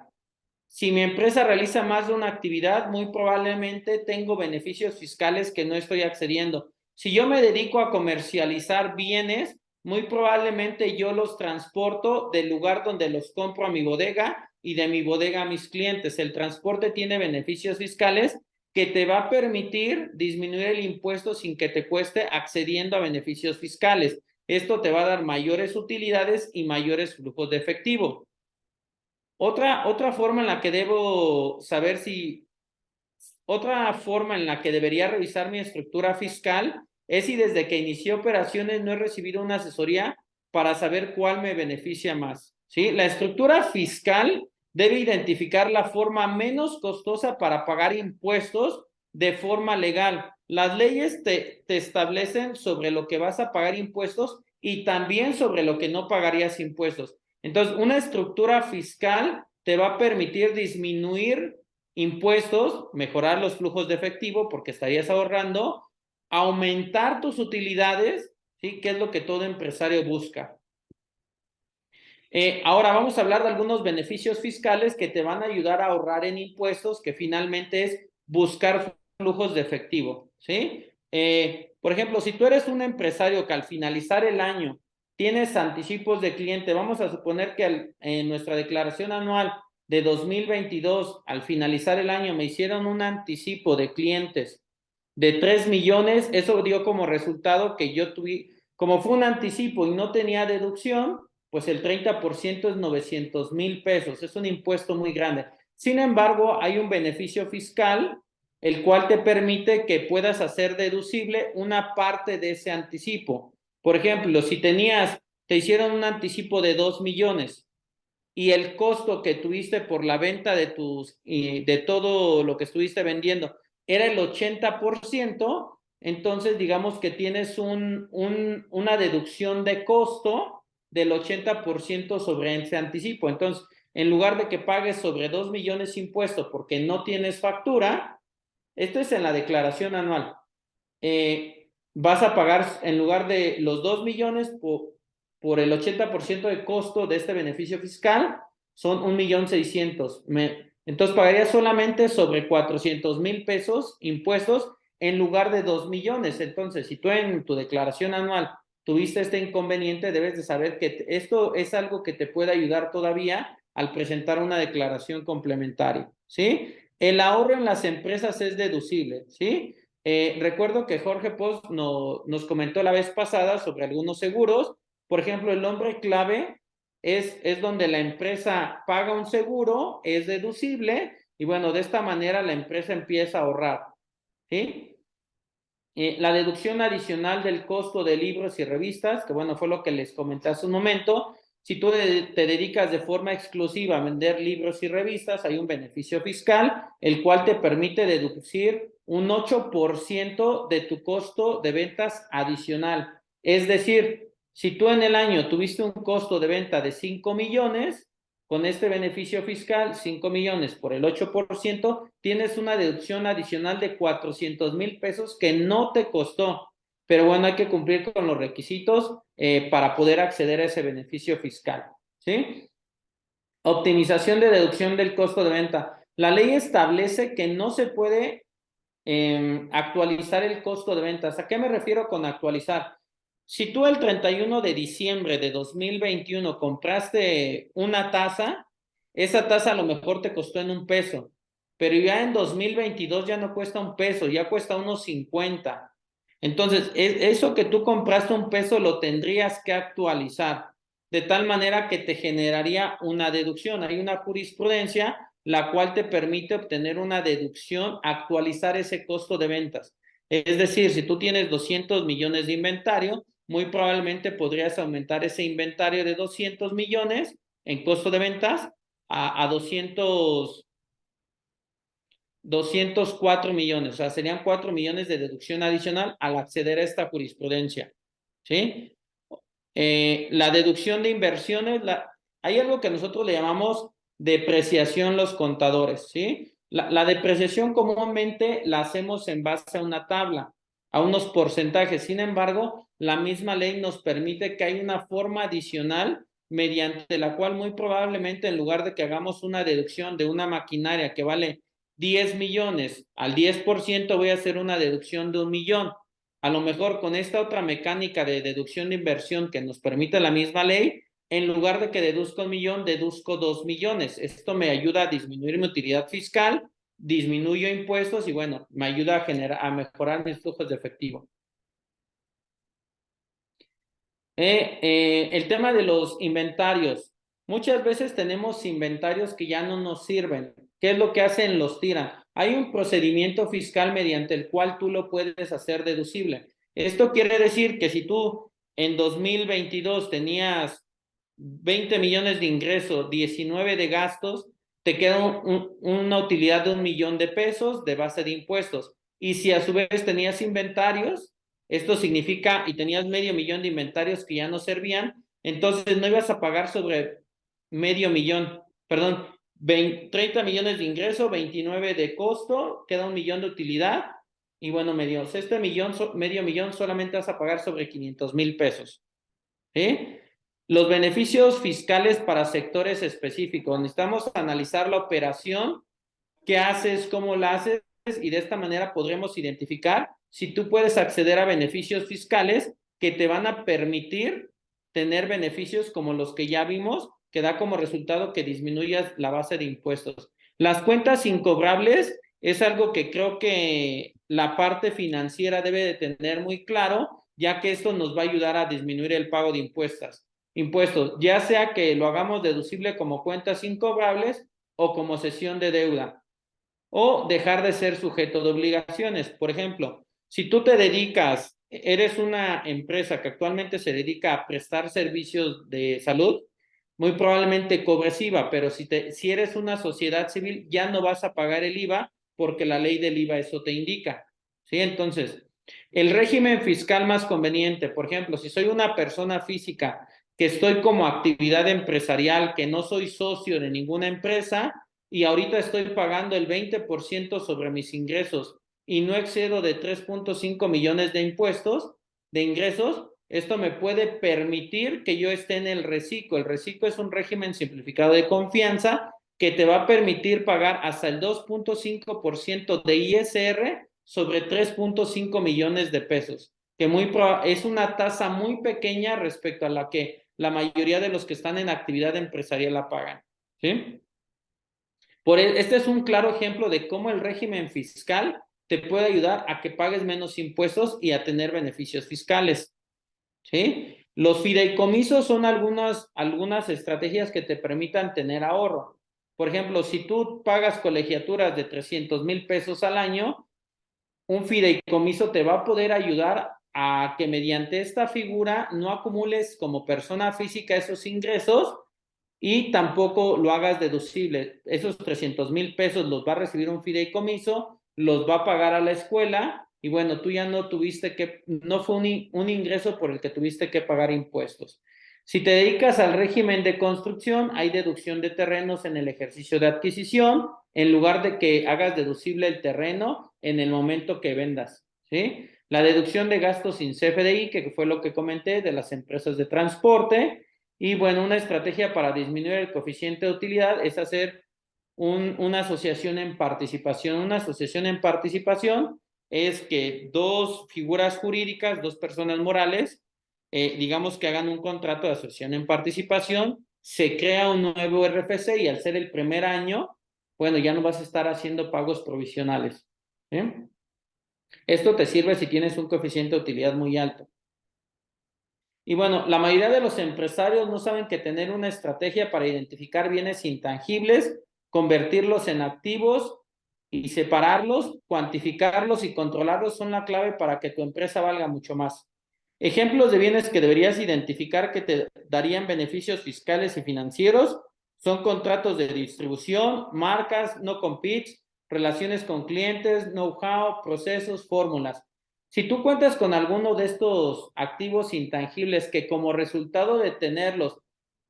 Si mi empresa realiza más de una actividad, muy probablemente tengo beneficios fiscales que no estoy accediendo. Si yo me dedico a comercializar bienes, muy probablemente yo los transporto del lugar donde los compro a mi bodega y de mi bodega a mis clientes. El transporte tiene beneficios fiscales que te va a permitir disminuir el impuesto sin que te cueste accediendo a beneficios fiscales. Esto te va a dar mayores utilidades y mayores flujos de efectivo. Otra forma en la que debería revisar mi estructura fiscal es si desde que inicié operaciones no he recibido una asesoría para saber cuál me beneficia más, ¿sí? La estructura fiscal debe identificar la forma menos costosa para pagar impuestos de forma legal. Las leyes te establecen sobre lo que vas a pagar impuestos y también sobre lo que no pagarías impuestos. Entonces, una estructura fiscal te va a permitir disminuir impuestos, mejorar los flujos de efectivo porque estarías ahorrando, aumentar tus utilidades, ¿sí? Que es lo que todo empresario busca. Ahora vamos a hablar de algunos beneficios fiscales que te van a ayudar a ahorrar en impuestos, que finalmente es buscar flujos de efectivo, ¿sí? Por ejemplo, si tú eres un empresario que al finalizar el año tienes anticipos de cliente, vamos a suponer que en nuestra declaración anual de 2022, al finalizar el año, me hicieron un anticipo de clientes de 3 millones, eso dio como resultado que yo Como fue un anticipo y no tenía deducción, pues el 30% es 900,000 pesos. Es un impuesto muy grande. Sin embargo, hay un beneficio fiscal, el cual te permite que puedas hacer deducible una parte de ese anticipo. Por ejemplo, si te hicieron un anticipo de 2 millones y el costo que tuviste por la venta de todo lo que estuviste vendiendo era el 80%, entonces digamos que tienes una deducción de costo del 80% sobre ese anticipo. Entonces, en lugar de que pagues sobre 2 millones impuestos porque no tienes factura, esto es en la declaración anual, vas a pagar en lugar de los 2 millones por el 80% de costo de este beneficio fiscal, son 1,600,000. Entonces pagarías solamente sobre 400,000 pesos impuestos en lugar de 2 millones. Entonces, si tú en tu declaración anual tuviste este inconveniente, debes de saber que esto es algo que te puede ayudar todavía al presentar una declaración complementaria, ¿sí? El ahorro en las empresas es deducible, ¿sí? Recuerdo que Jorge Post nos comentó la vez pasada sobre algunos seguros. Por ejemplo, el nombre clave es donde la empresa paga un seguro, es deducible, y bueno, de esta manera la empresa empieza a ahorrar, ¿sí? La deducción adicional del costo de libros y revistas, que bueno, fue lo que les comenté hace un momento. Si tú te dedicas de forma exclusiva a vender libros y revistas, hay un beneficio fiscal, el cual te permite deducir un 8% de tu costo de ventas adicional. Es decir, si tú en el año tuviste un costo de venta de 5 millones, con este beneficio fiscal, 5 millones por el 8%, tienes una deducción adicional de 400,000 pesos que no te costó. Pero bueno, hay que cumplir con los requisitos para poder acceder a ese beneficio fiscal, ¿sí? Optimización de deducción del costo de venta. La ley establece que no se puede actualizar el costo de ventas. ¿A qué me refiero con actualizar? Si tú el 31 de diciembre de 2021 compraste una taza, esa taza a lo mejor te costó en 1 peso, pero ya en 2022 ya no cuesta 1 peso, ya cuesta unos 50. Entonces, eso que tú compraste 1 peso lo tendrías que actualizar, de tal manera que te generaría una deducción. Hay una jurisprudencia la cual te permite obtener una deducción, actualizar ese costo de ventas. Es decir, si tú tienes 200 millones de inventario, muy probablemente podrías aumentar ese inventario de 200 millones en costo de ventas a 204 millones. O sea, serían 4 millones de deducción adicional al acceder a esta jurisprudencia, ¿sí? La deducción de inversiones, hay algo que nosotros le llamamos depreciación los contadores, ¿sí? La depreciación comúnmente la hacemos en base a una tabla, a unos porcentajes. Sin embargo, la misma ley nos permite que hay una forma adicional mediante la cual muy probablemente en lugar de que hagamos una deducción de una maquinaria que vale 10 millones, al 10% voy a hacer una deducción de 1 millón. A lo mejor con esta otra mecánica de deducción de inversión que nos permite la misma ley, en lugar de que deduzca 1 millón, deduzco 2 millones. Esto me ayuda a disminuir mi utilidad fiscal, disminuyo impuestos y bueno, me ayuda a mejorar mis flujos de efectivo. El tema de los inventarios. Muchas veces tenemos inventarios que ya no nos sirven. ¿Qué es lo que hacen? Los tiran. Hay un procedimiento fiscal mediante el cual tú lo puedes hacer deducible. Esto quiere decir que si tú en 2022 tenías 20 millones de ingresos, 19 de gastos, te queda una utilidad de 1 millón de pesos de base de impuestos. Y si a su vez tenías inventarios, esto significa, y tenías 500,000 de inventarios que ya no servían, entonces no ibas a pagar sobre 500,000, perdón, 30 millones de ingreso, 29 de costo, queda 1 millón de utilidad, y bueno, este 500,000 solamente vas a pagar sobre 500,000 pesos, ¿sí? Los beneficios fiscales para sectores específicos. Necesitamos analizar la operación, qué haces, cómo la haces, y de esta manera podremos identificar si tú puedes acceder a beneficios fiscales que te van a permitir tener beneficios como los que ya vimos, que da como resultado que disminuyas la base de impuestos. Las cuentas incobrables es algo que creo que la parte financiera debe de tener muy claro, ya que esto nos va a ayudar a disminuir el pago de impuestos, ya sea que lo hagamos deducible como cuentas incobrables o como cesión de deuda, o dejar de ser sujeto de obligaciones. Por ejemplo, si tú te dedicas, eres una empresa que actualmente se dedica a prestar servicios de salud, muy probablemente cobres IVA, pero si eres una sociedad civil, ya no vas a pagar el IVA porque la ley del IVA eso te indica. ¿Sí? Entonces, el régimen fiscal más conveniente, por ejemplo, si soy una persona física que estoy como actividad empresarial, que no soy socio de ninguna empresa y ahorita estoy pagando el 20% sobre mis ingresos y no excedo de 3.5 millones de ingresos, esto me puede permitir que yo esté en el reciclo. El reciclo es un régimen simplificado de confianza que te va a permitir pagar hasta el 2.5% de ISR sobre 3.5 millones de pesos, que es una tasa muy pequeña respecto a la que la mayoría de los que están en actividad empresarial la pagan. ¿Sí? Este es un claro ejemplo de cómo el régimen fiscal te puede ayudar a que pagues menos impuestos y a tener beneficios fiscales. ¿Sí? Los fideicomisos son algunas estrategias que te permitan tener ahorro. Por ejemplo, si tú pagas colegiaturas de 300,000 pesos al año, un fideicomiso te va a poder ayudar a que mediante esta figura no acumules como persona física esos ingresos y tampoco lo hagas deducible. Esos 300,000 pesos los va a recibir un fideicomiso, los va a pagar a la escuela y bueno, tú ya no fue un ingreso por el que tuviste que pagar impuestos. Si te dedicas al régimen de construcción, hay deducción de terrenos en el ejercicio de adquisición, en lugar de que hagas deducible el terreno en el momento que vendas, ¿sí? La deducción de gastos sin CFDI, que fue lo que comenté, de las empresas de transporte. Y bueno, una estrategia para disminuir el coeficiente de utilidad es hacer una asociación en participación. Una asociación en participación es que dos figuras jurídicas, dos personas morales, digamos que hagan un contrato de asociación en participación, se crea un nuevo RFC y al ser el primer año, bueno, ya no vas a estar haciendo pagos provisionales. Esto te sirve si tienes un coeficiente de utilidad muy alto. Y bueno, la mayoría de los empresarios no saben que tener una estrategia para identificar bienes intangibles, convertirlos en activos y separarlos, cuantificarlos y controlarlos son la clave para que tu empresa valga mucho más. Ejemplos de bienes que deberías identificar que te darían beneficios fiscales y financieros son contratos de distribución, marcas, no competes, relaciones con clientes, know-how, procesos, fórmulas. Si tú cuentas con alguno de estos activos intangibles que como resultado de tenerlos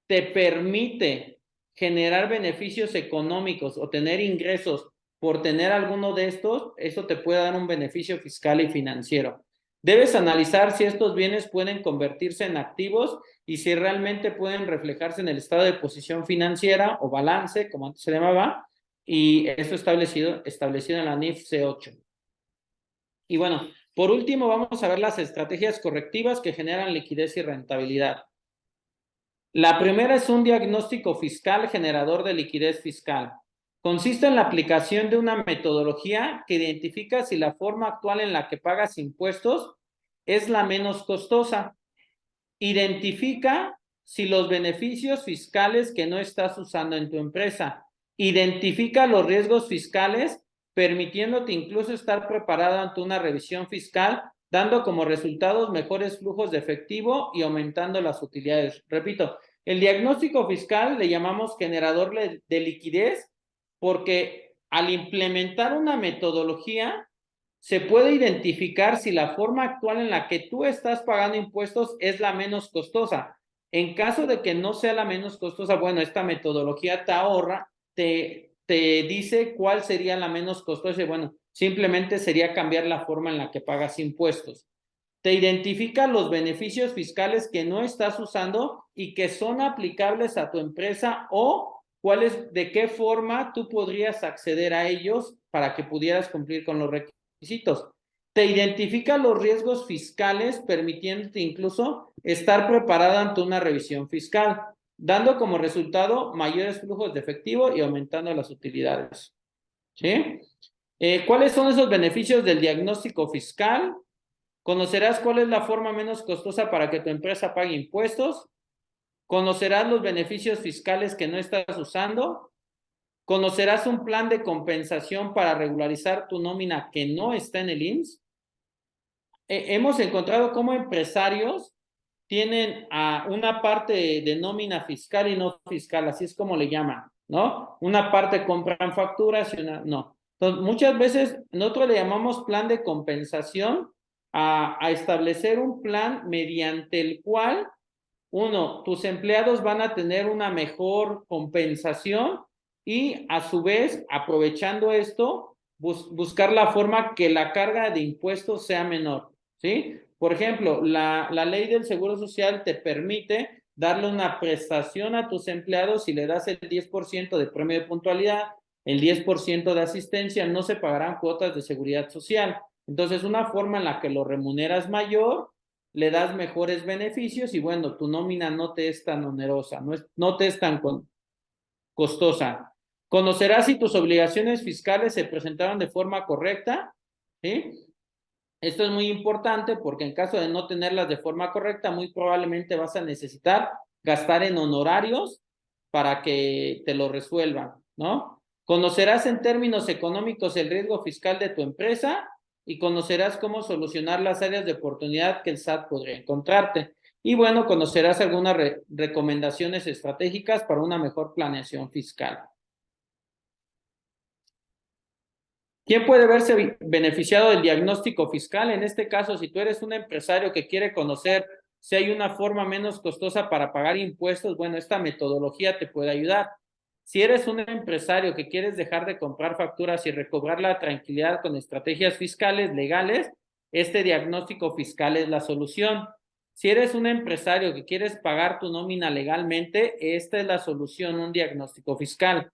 te permite generar beneficios económicos o tener ingresos por tener alguno de estos, eso te puede dar un beneficio fiscal y financiero. Debes analizar si estos bienes pueden convertirse en activos y si realmente pueden reflejarse en el estado de posición financiera o balance, como antes se llamaba, y eso establecido en la NIF C8. Y bueno, por último, vamos a ver las estrategias correctivas que generan liquidez y rentabilidad. La primera es un diagnóstico fiscal generador de liquidez fiscal. Consiste en la aplicación de una metodología que identifica si la forma actual en la que pagas impuestos es la menos costosa. Identifica si los beneficios fiscales que no estás usando en tu empresa. Identifica los riesgos fiscales, permitiéndote incluso estar preparado ante una revisión fiscal, dando como resultados mejores flujos de efectivo y aumentando las utilidades. Repito, el diagnóstico fiscal le llamamos generador de liquidez porque al implementar una metodología se puede identificar si la forma actual en la que tú estás pagando impuestos es la menos costosa. En caso de que no sea la menos costosa, bueno, esta metodología te ahorra, te dice cuál sería la menos costosa y bueno, simplemente sería cambiar la forma en la que pagas impuestos. Te identifica los beneficios fiscales que no estás usando y que son aplicables a tu empresa o de qué forma tú podrías acceder a ellos para que pudieras cumplir con los requisitos. Te identifica los riesgos fiscales, permitiéndote incluso estar preparada ante una revisión fiscal, dando como resultado mayores flujos de efectivo y aumentando las utilidades. ¿Sí? ¿Cuáles son esos beneficios del diagnóstico fiscal? Conocerás cuál es la forma menos costosa para que tu empresa pague impuestos. Conocerás los beneficios fiscales que no estás usando. Conocerás un plan de compensación para regularizar tu nómina que no está en el IMSS. Hemos encontrado cómo empresarios tienen una parte de nómina fiscal y no fiscal, así es como le llaman, ¿no? Una parte compran facturas y una no. Entonces, muchas veces nosotros le llamamos plan de compensación a establecer un plan mediante el cual, uno, tus empleados van a tener una mejor compensación y a su vez, aprovechando esto, buscar la forma que la carga de impuestos sea menor, ¿sí? Por ejemplo, la ley del Seguro Social te permite darle una prestación a tus empleados si le das el 10% de premio de puntualidad, el 10% de asistencia, no se pagarán cuotas de seguridad social. Entonces, una forma en la que lo remuneras mayor, le das mejores beneficios y bueno, tu nómina no te es tan onerosa, no te es tan costosa. Conocerás si tus obligaciones fiscales se presentaron de forma correcta, ¿sí? Esto es muy importante porque en caso de no tenerlas de forma correcta, muy probablemente vas a necesitar gastar en honorarios para que te lo resuelvan, ¿no? Conocerás en términos económicos el riesgo fiscal de tu empresa y conocerás cómo solucionar las áreas de oportunidad que el SAT podría encontrarte. Y bueno, conocerás algunas recomendaciones estratégicas para una mejor planeación fiscal. ¿Quién puede verse beneficiado del diagnóstico fiscal? En este caso, si tú eres un empresario que quiere conocer si hay una forma menos costosa para pagar impuestos, bueno, esta metodología te puede ayudar. Si eres un empresario que quieres dejar de comprar facturas y recobrar la tranquilidad con estrategias fiscales legales, este diagnóstico fiscal es la solución. Si eres un empresario que quieres pagar tu nómina legalmente, esta es la solución, un diagnóstico fiscal.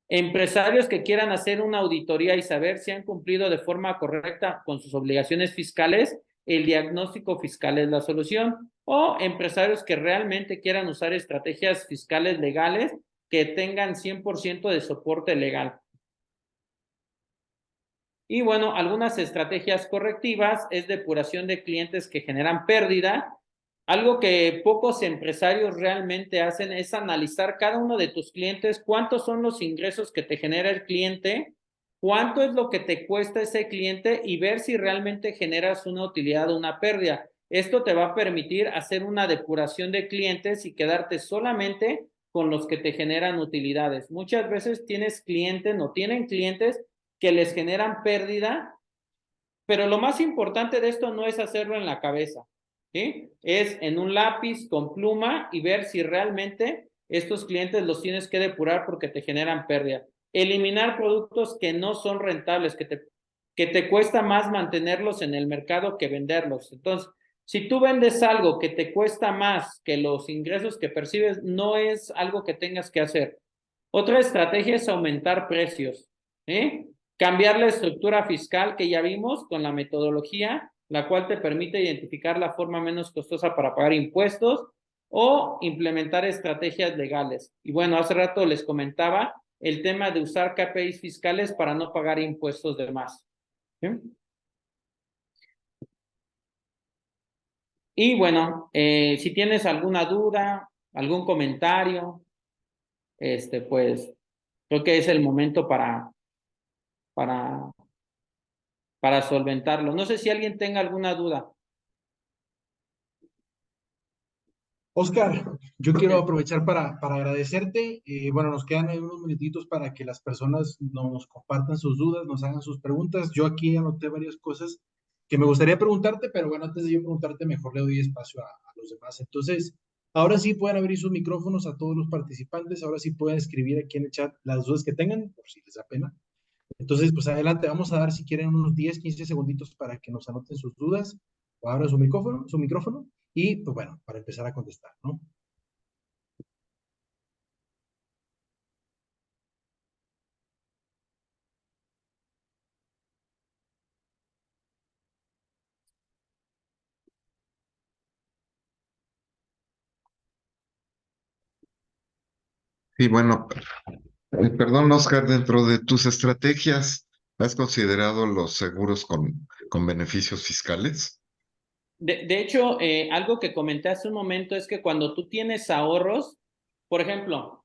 Empresarios que quieran hacer una auditoría y saber si han cumplido de forma correcta con sus obligaciones fiscales, el diagnóstico fiscal es la solución. O empresarios que realmente quieran usar estrategias fiscales legales que tengan 100% de soporte legal. Y bueno, algunas estrategias correctivas es depuración de clientes que generan pérdida. Algo que pocos empresarios realmente hacen es analizar cada uno de tus clientes, cuántos son los ingresos que te genera el cliente, cuánto es lo que te cuesta ese cliente y ver si realmente generas una utilidad o una pérdida. Esto te va a permitir hacer una depuración de clientes y quedarte solamente con los que te generan utilidades. Muchas veces tienes clientes, no tienen clientes que les generan pérdida, pero lo más importante de esto no es hacerlo en la cabeza, ¿sí? Es en un lápiz con pluma y ver si realmente estos clientes los tienes que depurar porque te generan pérdida. Eliminar productos que no son rentables, que te cuesta más mantenerlos en el mercado que venderlos. Entonces, si tú vendes algo que te cuesta más que los ingresos que percibes, no es algo que tengas que hacer. Otra estrategia es aumentar precios, ¿sí? Cambiar la estructura fiscal que ya vimos con la metodología, la cual te permite identificar la forma menos costosa para pagar impuestos o implementar estrategias legales. Y bueno, hace rato les comentaba el tema de usar KPIs fiscales para no pagar impuestos de más, ¿sí? Y bueno, si tienes alguna duda, algún comentario, pues creo que es el momento para, para solventarlo. No sé si alguien tenga alguna duda. Oscar, yo quiero aprovechar para agradecerte. Bueno, nos quedan ahí unos minutitos para que las personas nos compartan sus dudas, nos hagan sus preguntas. Yo aquí anoté varias cosas que me gustaría preguntarte, pero bueno, antes de yo preguntarte, mejor le doy espacio a los demás. Entonces, ahora sí pueden abrir sus micrófonos a todos los participantes, ahora sí pueden escribir aquí en el chat las dudas que tengan, por si les da pena. Entonces, pues adelante, vamos a dar si quieren unos 10, 15 segunditos para que nos anoten sus dudas o abran su micrófono y pues bueno, para empezar a contestar, ¿no? Sí, bueno, perdón, Oscar, dentro de tus estrategias, ¿has considerado los seguros con beneficios fiscales? De hecho, algo que comenté hace un momento es que cuando tú tienes ahorros, por ejemplo,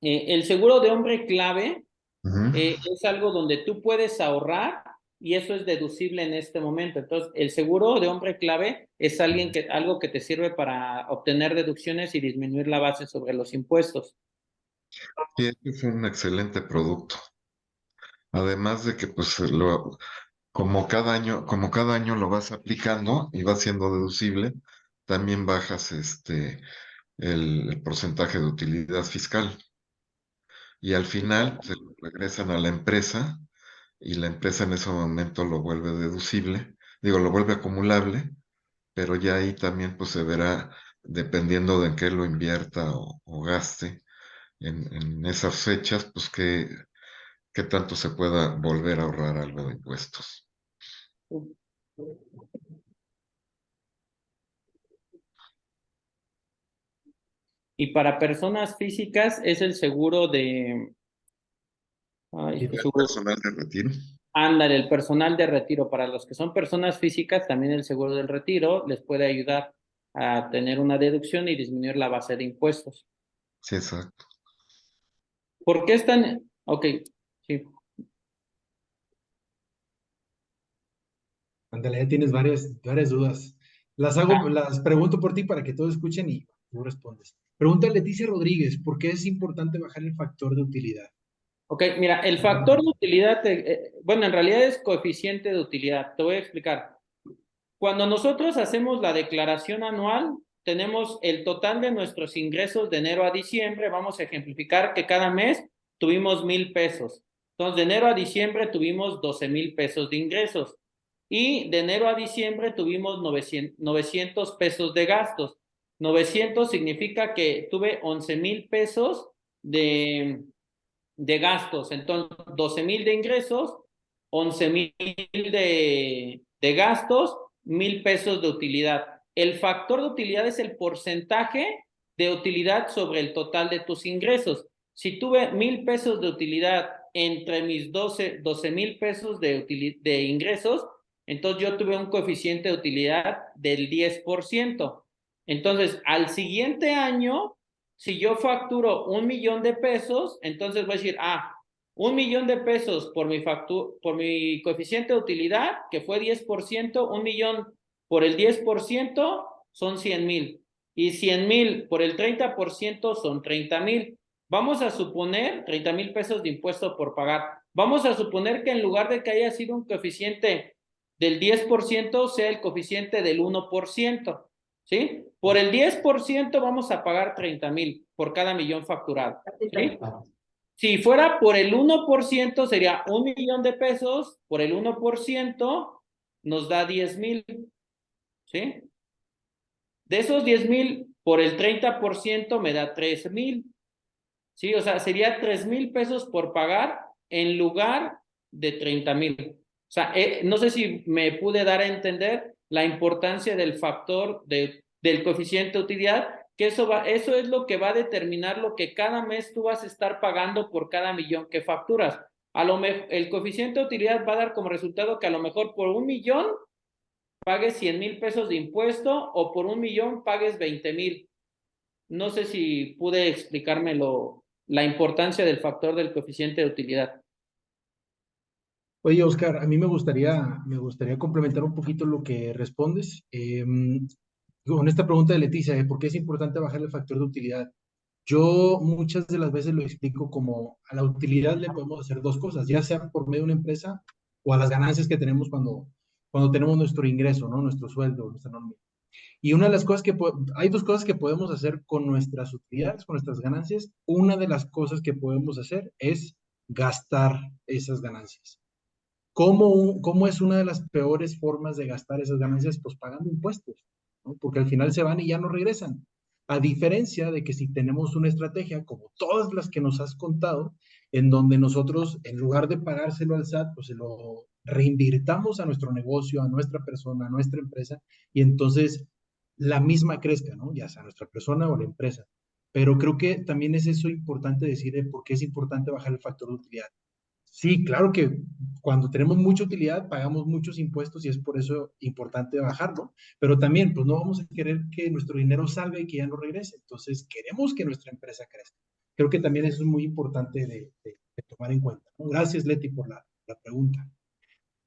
el seguro de hombre clave Ujú. es algo donde tú puedes ahorrar y eso es deducible en este momento. Entonces, el seguro de hombre clave es algo que te sirve para obtener deducciones y disminuir la base sobre los impuestos. Sí, es un excelente producto. Además de que, pues, como cada año lo vas aplicando y va siendo deducible, también bajas el porcentaje de utilidad fiscal. Y al final se lo regresan a la empresa y la empresa en ese momento lo vuelve deducible, digo, lo vuelve acumulable, pero ya ahí también pues se verá, dependiendo de en qué lo invierta o gaste en esas fechas, pues qué tanto se pueda volver a ahorrar algo de impuestos. Y para personas físicas es el seguro de, ay, El personal de retiro. ándale, el personal de retiro. Para los que son personas físicas, también el seguro del retiro les puede ayudar a tener una deducción y disminuir la base de impuestos. Sí, exacto. ¿Por qué están? Ok, sí. Ándale, ya tienes varias dudas. Las pregunto por ti para que todos escuchen y tú respondes. Pregunta Leticia Rodríguez, ¿por qué es importante bajar el factor de utilidad? Ok, mira, el factor de utilidad, bueno, en realidad es coeficiente de utilidad. Te voy a explicar. Cuando nosotros hacemos la declaración anual, tenemos el total de nuestros ingresos de enero a diciembre. Vamos a ejemplificar que cada mes tuvimos 1,000 pesos. Entonces, de enero a diciembre tuvimos 12,000 pesos de ingresos. Y de enero a diciembre tuvimos 900 pesos de gastos. 900 significa que tuve 11,000 pesos de gastos. Entonces, 12,000 de ingresos, 11,000 de gastos, 1,000 pesos de utilidad. El factor de utilidad es el porcentaje de utilidad sobre el total de tus ingresos. Si tuve 1,000 pesos de utilidad entre mis 12,000 pesos de ingresos, entonces yo tuve un coeficiente de utilidad del 10%. Entonces, al siguiente año, si yo facturo 1,000,000 de pesos, entonces voy a decir, 1,000,000 de pesos por mi coeficiente de utilidad, que fue 10%, 1,000,000 por el 10% son 100,000. Y 100,000 por el 30% son 30,000. Vamos a suponer 30,000 pesos de impuesto por pagar. Vamos a suponer que en lugar de que haya sido un coeficiente del 10%, sea el coeficiente del 1%. ¿Sí? Por el 10% vamos a pagar 30,000 por cada millón facturado. ¿Sí? Si fuera por el 1%, sería 1,000,000 de pesos, por el 1% nos da 10,000. ¿Sí? De esos 10,000, por el 30% me da 3,000. ¿Sí? O sea, sería 3,000 pesos por pagar en lugar de 30,000. O sea, no sé si me pude dar a entender la importancia del factor del coeficiente de utilidad, que eso es lo que va a determinar lo que cada mes tú vas a estar pagando por cada millón que facturas. A lo mejor el coeficiente de utilidad va a dar como resultado que a lo mejor por 1,000,000 pagues 100,000 pesos de impuesto o por 1,000,000 pagues 20,000. No sé si pude explicarme la importancia del factor del coeficiente de utilidad. Oye, Oscar, a mí me gustaría complementar un poquito lo que respondes. Con esta pregunta de Leticia, ¿por qué es importante bajar el factor de utilidad? Yo muchas de las veces lo explico como a la utilidad le podemos hacer dos cosas, ya sea por medio de una empresa o a las ganancias que tenemos cuando tenemos nuestro ingreso, ¿no? Nuestro sueldo, nuestra nómina. Y una de las cosas hay dos cosas que podemos hacer con nuestras utilidades, con nuestras ganancias. Una de las cosas que podemos hacer es gastar esas ganancias. ¿Cómo es una de las peores formas de gastar esas ganancias? Pues pagando impuestos, ¿no? Porque al final se van y ya no regresan. A diferencia de que si tenemos una estrategia, como todas las que nos has contado, en donde nosotros, en lugar de pagárselo al SAT, pues se lo reinvirtamos a nuestro negocio, a nuestra persona, a nuestra empresa, y entonces la misma crezca, ¿no? Ya sea nuestra persona o la empresa. Pero creo que también es eso importante decir, por qué es importante bajar el factor de utilidad. Sí, claro que cuando tenemos mucha utilidad pagamos muchos impuestos y es por eso importante bajarlo, pero también pues no vamos a querer que nuestro dinero salga y que ya no regrese, entonces queremos que nuestra empresa crezca. Creo que también eso es muy importante de tomar en cuenta, ¿no? Gracias, Leti, por la pregunta.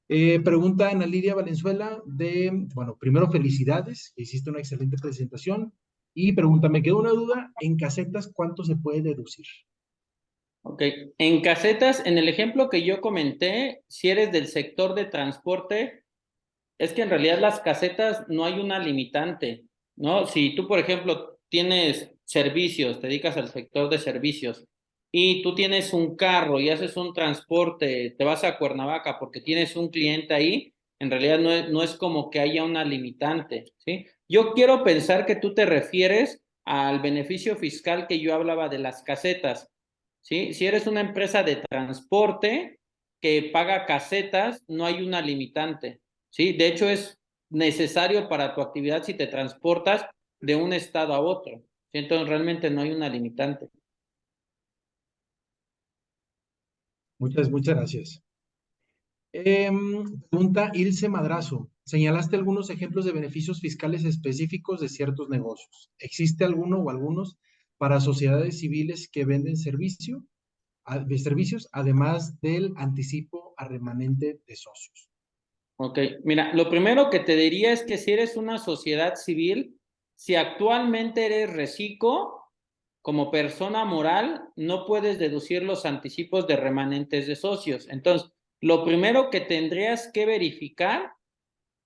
Pregunta Ana Lidia Valenzuela bueno, primero felicidades, hiciste una excelente presentación y pregunta, me quedó una duda, en casetas, ¿cuánto se puede deducir? Ok, en casetas, en el ejemplo que yo comenté, si eres del sector de transporte, es que en realidad las casetas no hay una limitante, ¿no? Si tú, por ejemplo, tienes servicios, te dedicas al sector de servicios y tú tienes un carro y haces un transporte, te vas a Cuernavaca porque tienes un cliente ahí, en realidad no es como que haya una limitante, ¿sí? Yo quiero pensar que tú te refieres al beneficio fiscal que yo hablaba de las casetas, ¿sí? Si eres una empresa de transporte que paga casetas, no hay una limitante. Sí, de hecho es necesario para tu actividad si te transportas de un estado a otro. ¿Sí? Entonces realmente no hay una limitante. Muchas gracias. Pregunta Ilse Madrazo. Señalaste algunos ejemplos de beneficios fiscales específicos de ciertos negocios. ¿Existe alguno o algunos para sociedades civiles que venden de servicios, además del anticipo a remanente de socios? Ok, mira, lo primero que te diría es que si eres una sociedad civil, si actualmente eres reciclo, como persona moral, no puedes deducir los anticipos de remanentes de socios. Entonces, lo primero que tendrías que verificar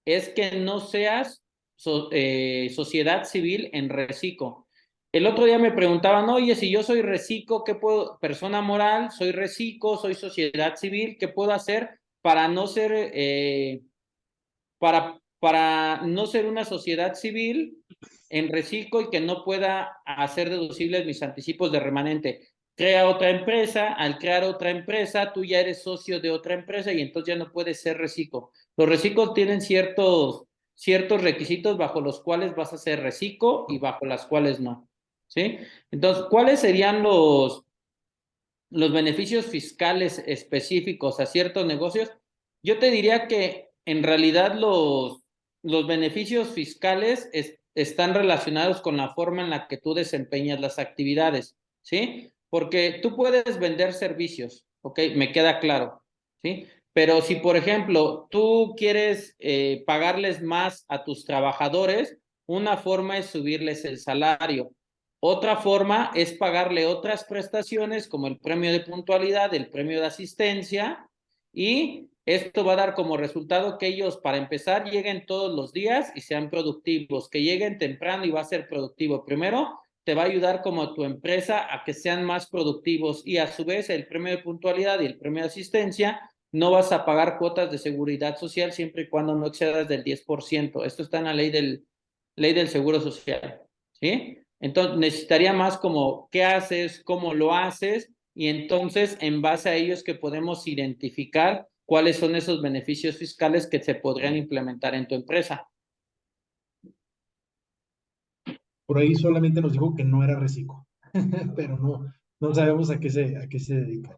es que no seas sociedad civil en reciclo. El otro día me preguntaban, oye, si yo soy reciclo, ¿qué puedo? Persona moral, soy reciclo, soy sociedad civil, ¿qué puedo hacer para no ser, para no ser una sociedad civil en reciclo y que no pueda hacer deducibles mis anticipos de remanente? Crea otra empresa, al crear otra empresa, tú ya eres socio de otra empresa y entonces ya no puedes ser reciclo. Los reciclos tienen ciertos requisitos bajo los cuales vas a ser reciclo y bajo las cuales no. ¿Sí? Entonces, ¿cuáles serían los beneficios fiscales específicos a ciertos negocios? Yo te diría que en realidad los beneficios fiscales están relacionados con la forma en la que tú desempeñas las actividades, ¿sí? Porque tú puedes vender servicios, ¿ok? Me queda claro, ¿sí? Pero si, por ejemplo, tú quieres pagarles más a tus trabajadores, una forma es subirles el salario. Otra forma es pagarle otras prestaciones como el premio de puntualidad, el premio de asistencia, y esto va a dar como resultado que ellos, para empezar, lleguen todos los días y sean productivos, que lleguen temprano y va a ser productivo. Primero, te va a ayudar como tu empresa a que sean más productivos y a su vez el premio de puntualidad y el premio de asistencia no vas a pagar cuotas de seguridad social siempre y cuando no excedas del 10%. Esto está en la ley del seguro social, ¿sí? Entonces necesitaría más como qué haces, cómo lo haces, y entonces en base a ellos que podemos identificar cuáles son esos beneficios fiscales que se podrían implementar en tu empresa. Por ahí solamente nos dijo que no era reciclo, pero no sabemos a qué se dedica.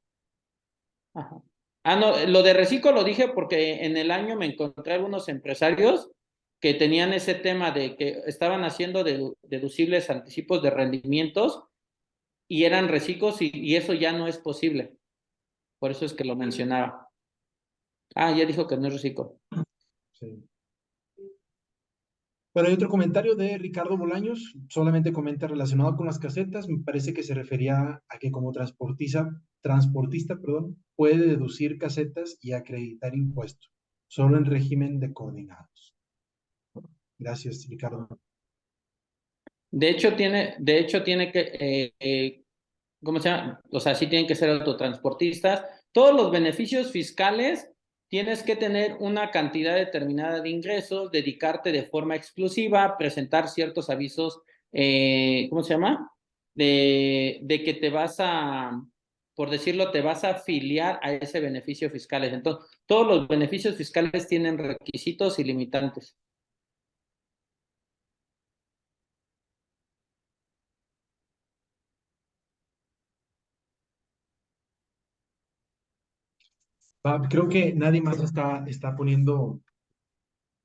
Ajá. Ah, no, lo de reciclo lo dije porque en el año me encontré algunos empresarios que tenían ese tema de que estaban haciendo deducibles anticipos de rendimientos y eran reciclos y eso ya no es posible. Por eso es que lo mencionaba. Ah, ya dijo que no es reciclo. Sí. Pero hay otro comentario de Ricardo Bolaños, solamente comenta relacionado con las casetas, me parece que se refería a que como transportista, perdón, puede deducir casetas y acreditar impuestos, solo en régimen de coordinados. Gracias, Ricardo. De hecho tiene que, ¿cómo se llama? O sea, sí tienen que ser autotransportistas. Todos los beneficios fiscales tienes que tener una cantidad determinada de ingresos, dedicarte de forma exclusiva, presentar ciertos avisos, ¿cómo se llama? De que por decirlo, te vas a afiliar a ese beneficio fiscal. Entonces, todos los beneficios fiscales tienen requisitos y limitantes. Creo que nadie más está poniendo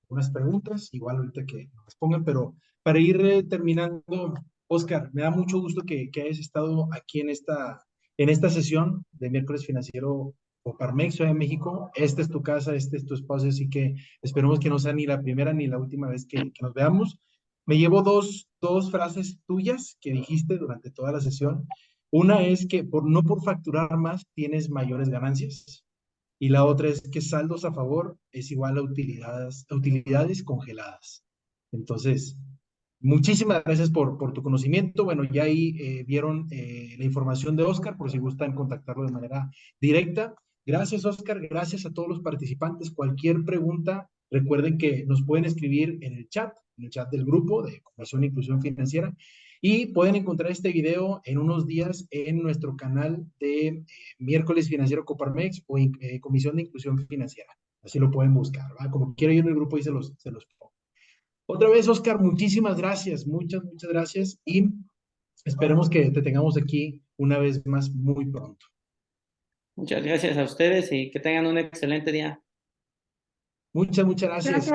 unas preguntas, igual ahorita que nos pongan, pero para ir terminando, Oscar, me da mucho gusto que hayas estado aquí en esta sesión de miércoles financiero Coparmex, Ciudad de México. Esta es tu casa, este es tu espacio, así que esperemos que no sea ni la primera ni la última vez que nos veamos. Me llevo dos frases tuyas que dijiste durante toda la sesión. Una es que no por facturar más tienes mayores ganancias. Y la otra es que saldos a favor es igual a utilidades congeladas. Entonces, muchísimas gracias por tu conocimiento. Bueno, ya ahí vieron la información de Oscar, por si gustan contactarlo de manera directa. Gracias, Oscar. Gracias a todos los participantes. Cualquier pregunta, recuerden que nos pueden escribir en el chat del grupo de Comisión de Inclusión Financiera. Y pueden encontrar este video en unos días en nuestro canal de Miércoles Financiero Coparmex o Comisión de Inclusión Financiera. Así lo pueden buscar, ¿va? Como quiera yo en el grupo y se los pongo. Otra vez, Oscar, muchísimas gracias, muchas gracias y esperemos que te tengamos aquí una vez más muy pronto. Muchas gracias a ustedes y que tengan un excelente día. Muchas gracias.